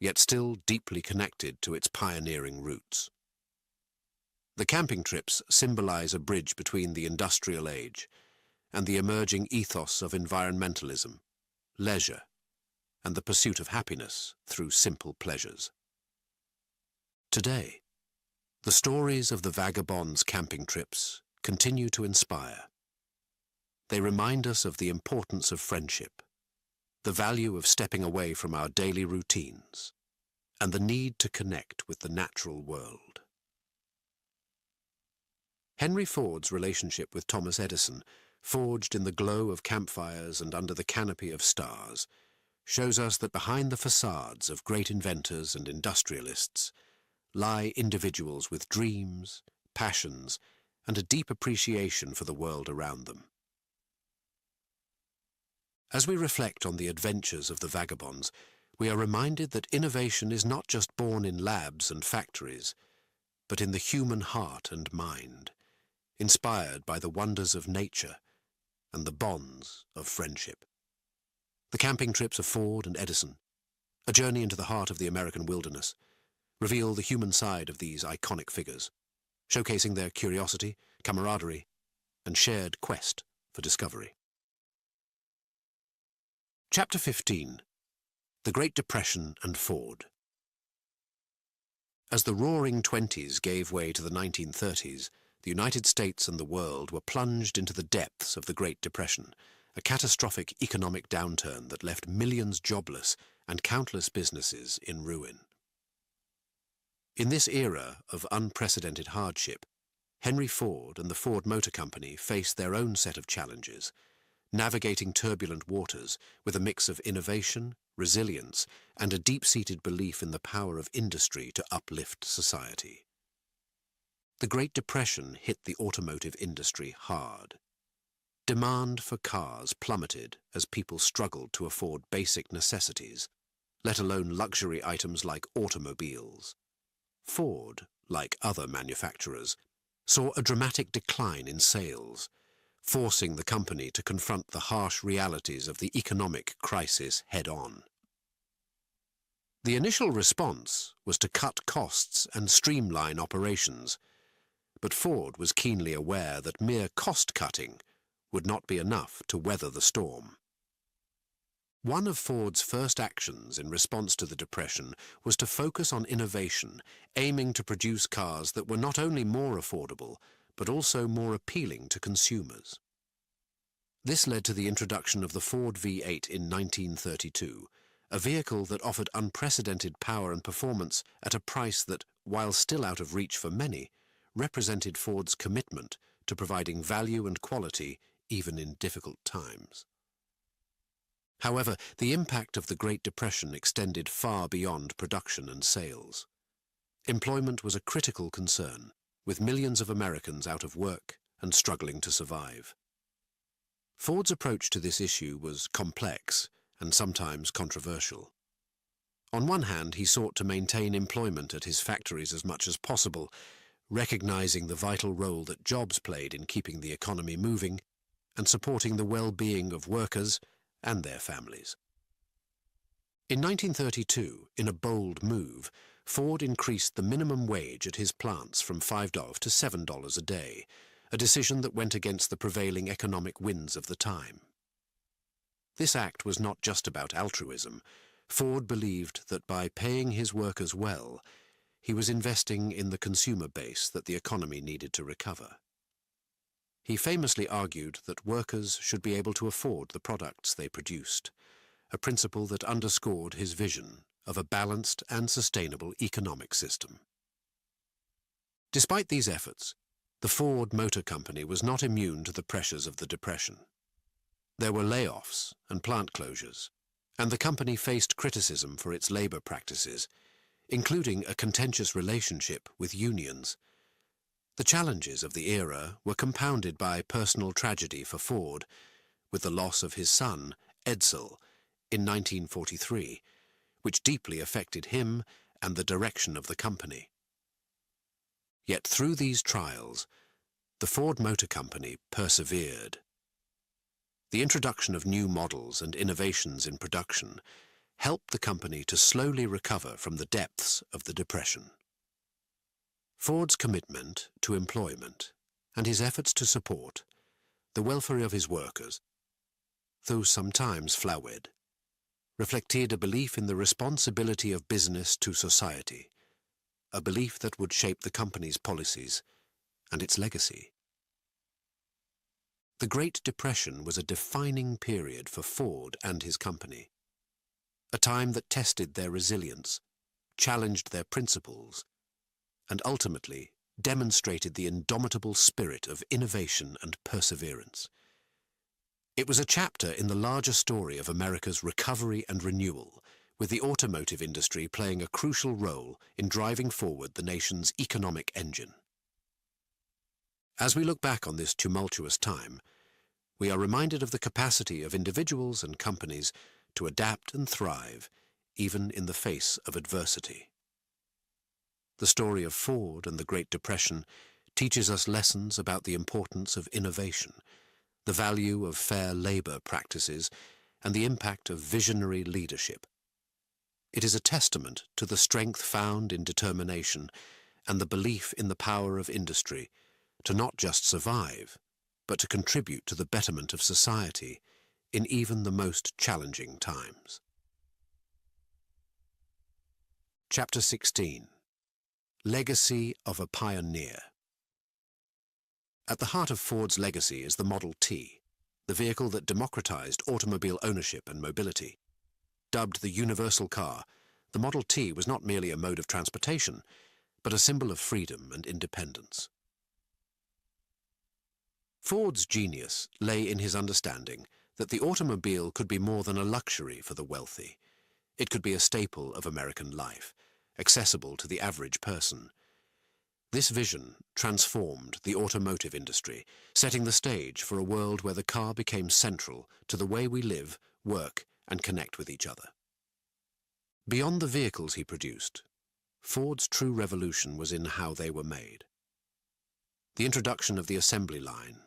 S1: yet still deeply connected to its pioneering roots. The camping trips symbolize a bridge between the industrial age and the emerging ethos of environmentalism, leisure, and the pursuit of happiness through simple pleasures. Today, the stories of the vagabond's camping trips continue to inspire. They remind us of the importance of friendship, the value of stepping away from our daily routines, and the need to connect with the natural world. Henry Ford's relationship with Thomas Edison, forged in the glow of campfires and under the canopy of stars, shows us that behind the facades of great inventors and industrialists lie individuals with dreams, passions, and a deep appreciation for the world around them. As we reflect on the adventures of the vagabonds, we are reminded that innovation is not just born in labs and factories, but in the human heart and mind, inspired by the wonders of nature and the bonds of friendship. The camping trips of Ford and Edison, a journey into the heart of the American wilderness, reveal the human side of these iconic figures, showcasing their curiosity, camaraderie, and shared quest for discovery. Chapter 15. The Great Depression and Ford. As the Roaring Twenties gave way to the 1930s, the United States and the world were plunged into the depths of the Great Depression, a catastrophic economic downturn that left millions jobless and countless businesses in ruin. In this era of unprecedented hardship, Henry Ford and the Ford Motor Company faced their own set of challenges, navigating turbulent waters with a mix of innovation, resilience, and a deep-seated belief in the power of industry to uplift society. The Great Depression hit the automotive industry hard. Demand for cars plummeted as people struggled to afford basic necessities, let alone luxury items like automobiles. Ford, like other manufacturers, saw a dramatic decline in sales, forcing the company to confront the harsh realities of the economic crisis head-on. The initial response was to cut costs and streamline operations, but Ford was keenly aware that mere cost-cutting would not be enough to weather the storm. One of Ford's first actions in response to the Depression was to focus on innovation, aiming to produce cars that were not only more affordable, but also more appealing to consumers. This led to the introduction of the Ford V8 in 1932, a vehicle that offered unprecedented power and performance at a price that, while still out of reach for many, represented Ford's commitment to providing value and quality even in difficult times. However, the impact of the Great Depression extended far beyond production and sales. Employment was a critical concern, with millions of Americans out of work and struggling to survive. Ford's approach to this issue was complex and sometimes controversial. On one hand, he sought to maintain employment at his factories as much as possible, recognizing the vital role that jobs played in keeping the economy moving and supporting the well-being of workers and their families. In 1932, in a bold move, Ford increased the minimum wage at his plants from $5 to $7 a day, a decision that went against the prevailing economic winds of the time. This act was not just about altruism. Ford believed that by paying his workers well, he was investing in the consumer base that the economy needed to recover. He famously argued that workers should be able to afford the products they produced, a principle that underscored his vision of a balanced and sustainable economic system. Despite these efforts, the Ford Motor Company was not immune to the pressures of the Depression. There were layoffs and plant closures, and the company faced criticism for its labor practices, including a contentious relationship with unions. The challenges of the era were compounded by personal tragedy for Ford, with the loss of his son, Edsel, in 1943, which deeply affected him and the direction of the company. Yet through these trials, the Ford Motor Company persevered. The introduction of new models and innovations in production helped the company to slowly recover from the depths of the Depression. Ford's commitment to employment and his efforts to support the welfare of his workers, though sometimes flowered, reflected a belief in the responsibility of business to society, a belief that would shape the company's policies and its legacy. The Great Depression was a defining period for Ford and his company, a time that tested their resilience, challenged their principles, and ultimately demonstrated the indomitable spirit of innovation and perseverance. It was a chapter in the larger story of America's recovery and renewal, with the automotive industry playing a crucial role in driving forward the nation's economic engine. As we look back on this tumultuous time, we are reminded of the capacity of individuals and companies to adapt and thrive, even in the face of adversity. The story of Ford and the Great Depression teaches us lessons about the importance of innovation, the value of fair labor practices, and the impact of visionary leadership. It is a testament to the strength found in determination and the belief in the power of industry to not just survive, but to contribute to the betterment of society in even the most challenging times. Chapter 16. Legacy of a Pioneer. At the heart of Ford's legacy is the Model T, the vehicle that democratized automobile ownership and mobility. Dubbed the universal car, the Model T was not merely a mode of transportation, but a symbol of freedom and independence. Ford's genius lay in his understanding that the automobile could be more than a luxury for the wealthy. It could be a staple of American life, accessible to the average person. This vision transformed the automotive industry, setting the stage for a world where the car became central to the way we live, work, and connect with each other. Beyond the vehicles he produced, Ford's true revolution was in how they were made. The introduction of the assembly line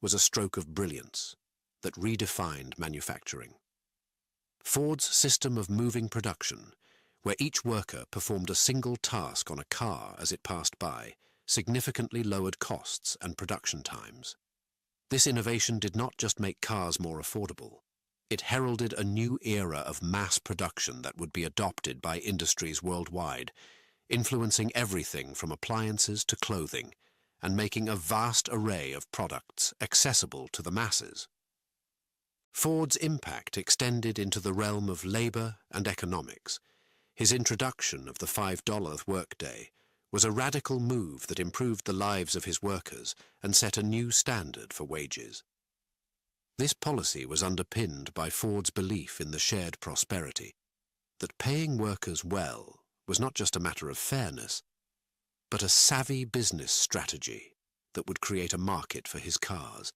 S1: was a stroke of brilliance that redefined manufacturing. Ford's system of moving production, where each worker performed a single task on a car as it passed by, significantly lowered costs and production times. This innovation did not just make cars more affordable. It heralded a new era of mass production that would be adopted by industries worldwide, influencing everything from appliances to clothing, and making a vast array of products accessible to the masses. Ford's impact extended into the realm of labor and economics. His introduction of the $5 workday was a radical move that improved the lives of his workers and set a new standard for wages. This policy was underpinned by Ford's belief in the shared prosperity, that paying workers well was not just a matter of fairness, but a savvy business strategy that would create a market for his cars.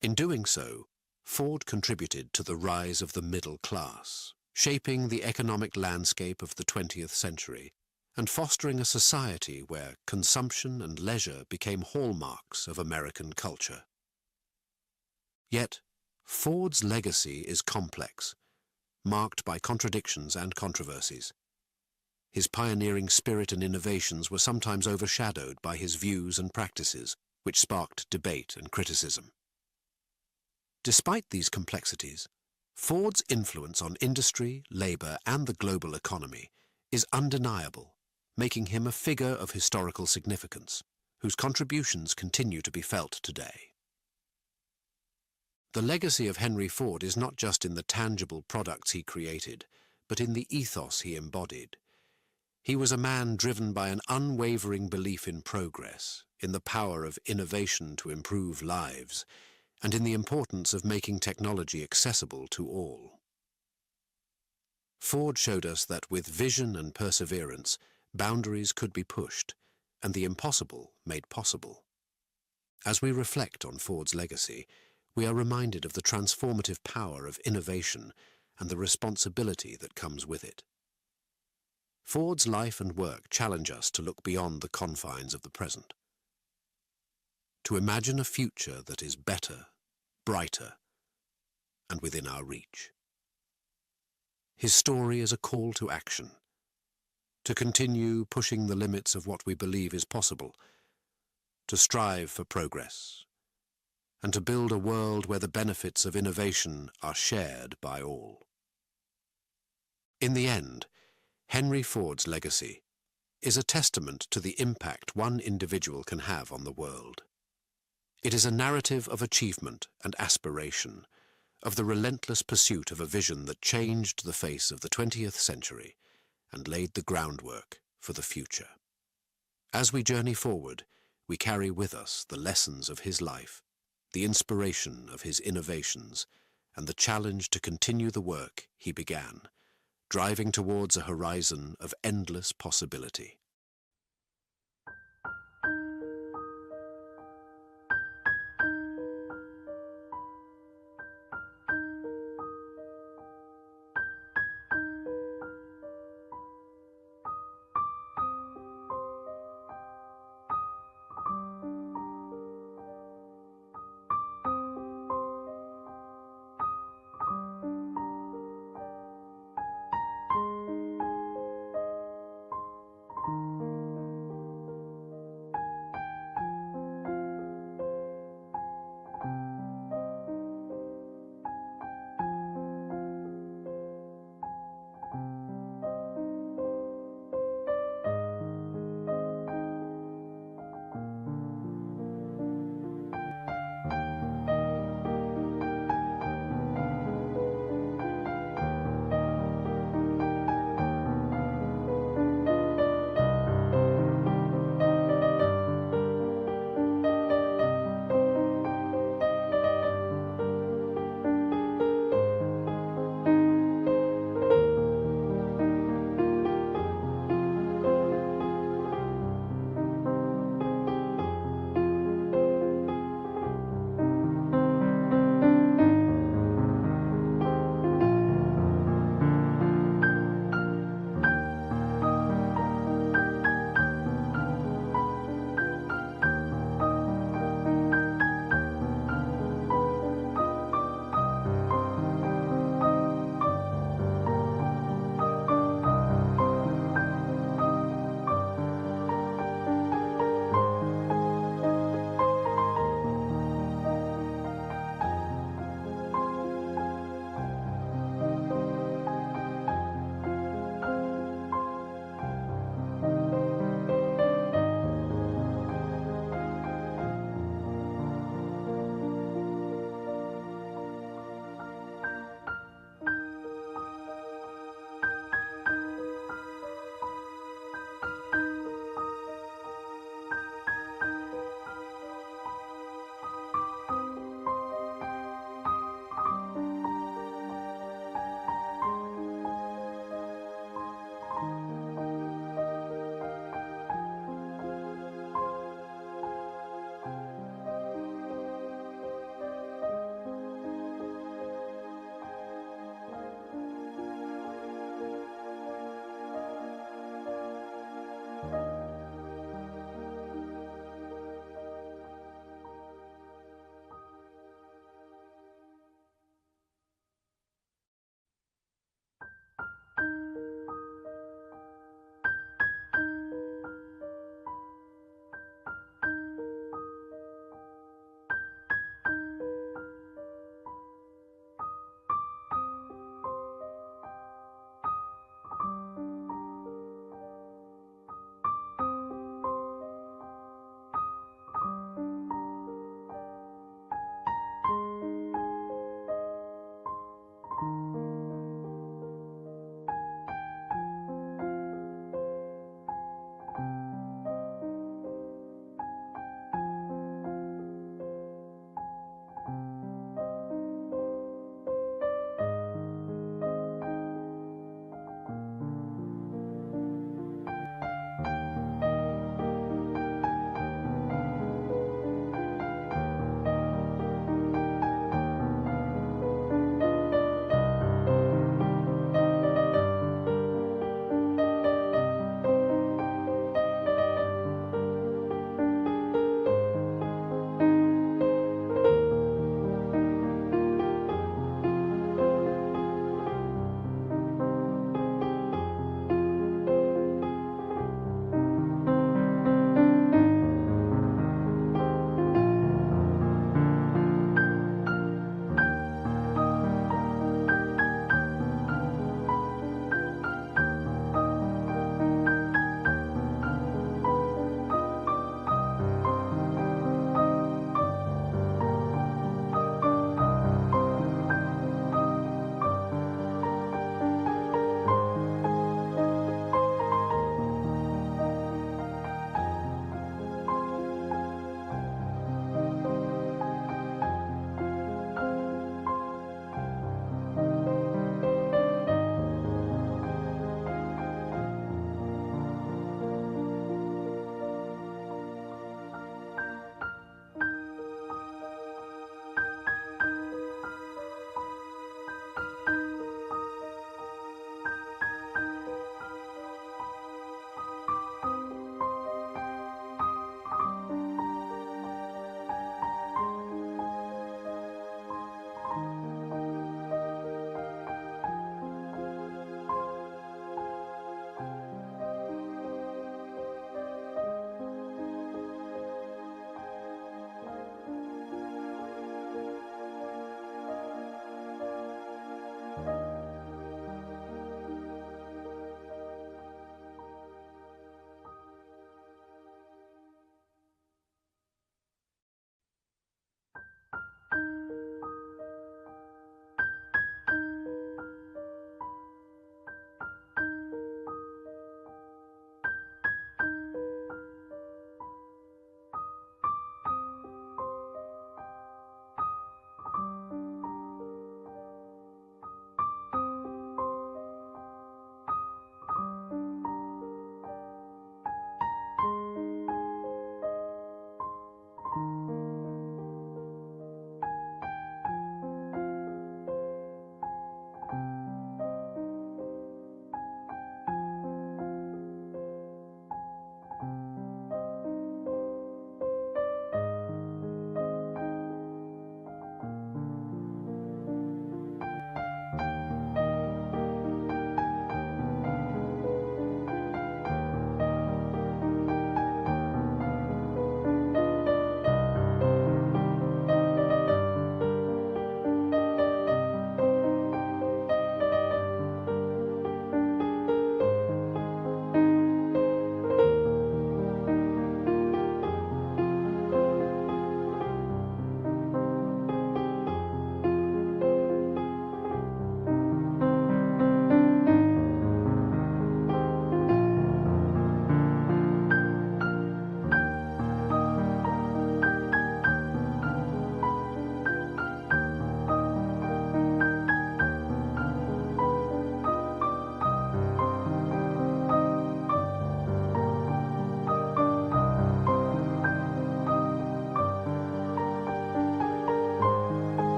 S1: In doing so, Ford contributed to the rise of the middle class, shaping the economic landscape of the 20th century and fostering a society where consumption and leisure became hallmarks of American culture. Yet, Ford's legacy is complex, marked by contradictions and controversies. His pioneering spirit and innovations were sometimes overshadowed by his views and practices, which sparked debate and criticism. Despite these complexities, Ford's influence on industry, labor, and the global economy is undeniable, making him a figure of historical significance, whose contributions continue to be felt today. The legacy of Henry Ford is not just in the tangible products he created, but in the ethos he embodied. He was a man driven by an unwavering belief in progress, in the power of innovation to improve lives, and in the importance of making technology accessible to all. Ford showed us that with vision and perseverance, boundaries could be pushed, and the impossible made possible. As we reflect on Ford's legacy, we are reminded of the transformative power of innovation and the responsibility that comes with it. Ford's life and work challenge us to look beyond the confines of the present, to imagine a future that is better, brighter, and within our reach. His story is a call to action, to continue pushing the limits of what we believe is possible, to strive for progress, and to build a world where the benefits of innovation are shared by all. In the end, Henry Ford's legacy is a testament to the impact one individual can have on the world. It is a narrative of achievement and aspiration, of the relentless pursuit of a vision that changed the face of the 20th century and laid the groundwork for the future. As we journey forward, we carry with us the lessons of his life, the inspiration of his innovations, and the challenge to continue the work he began, driving towards a horizon of endless possibility.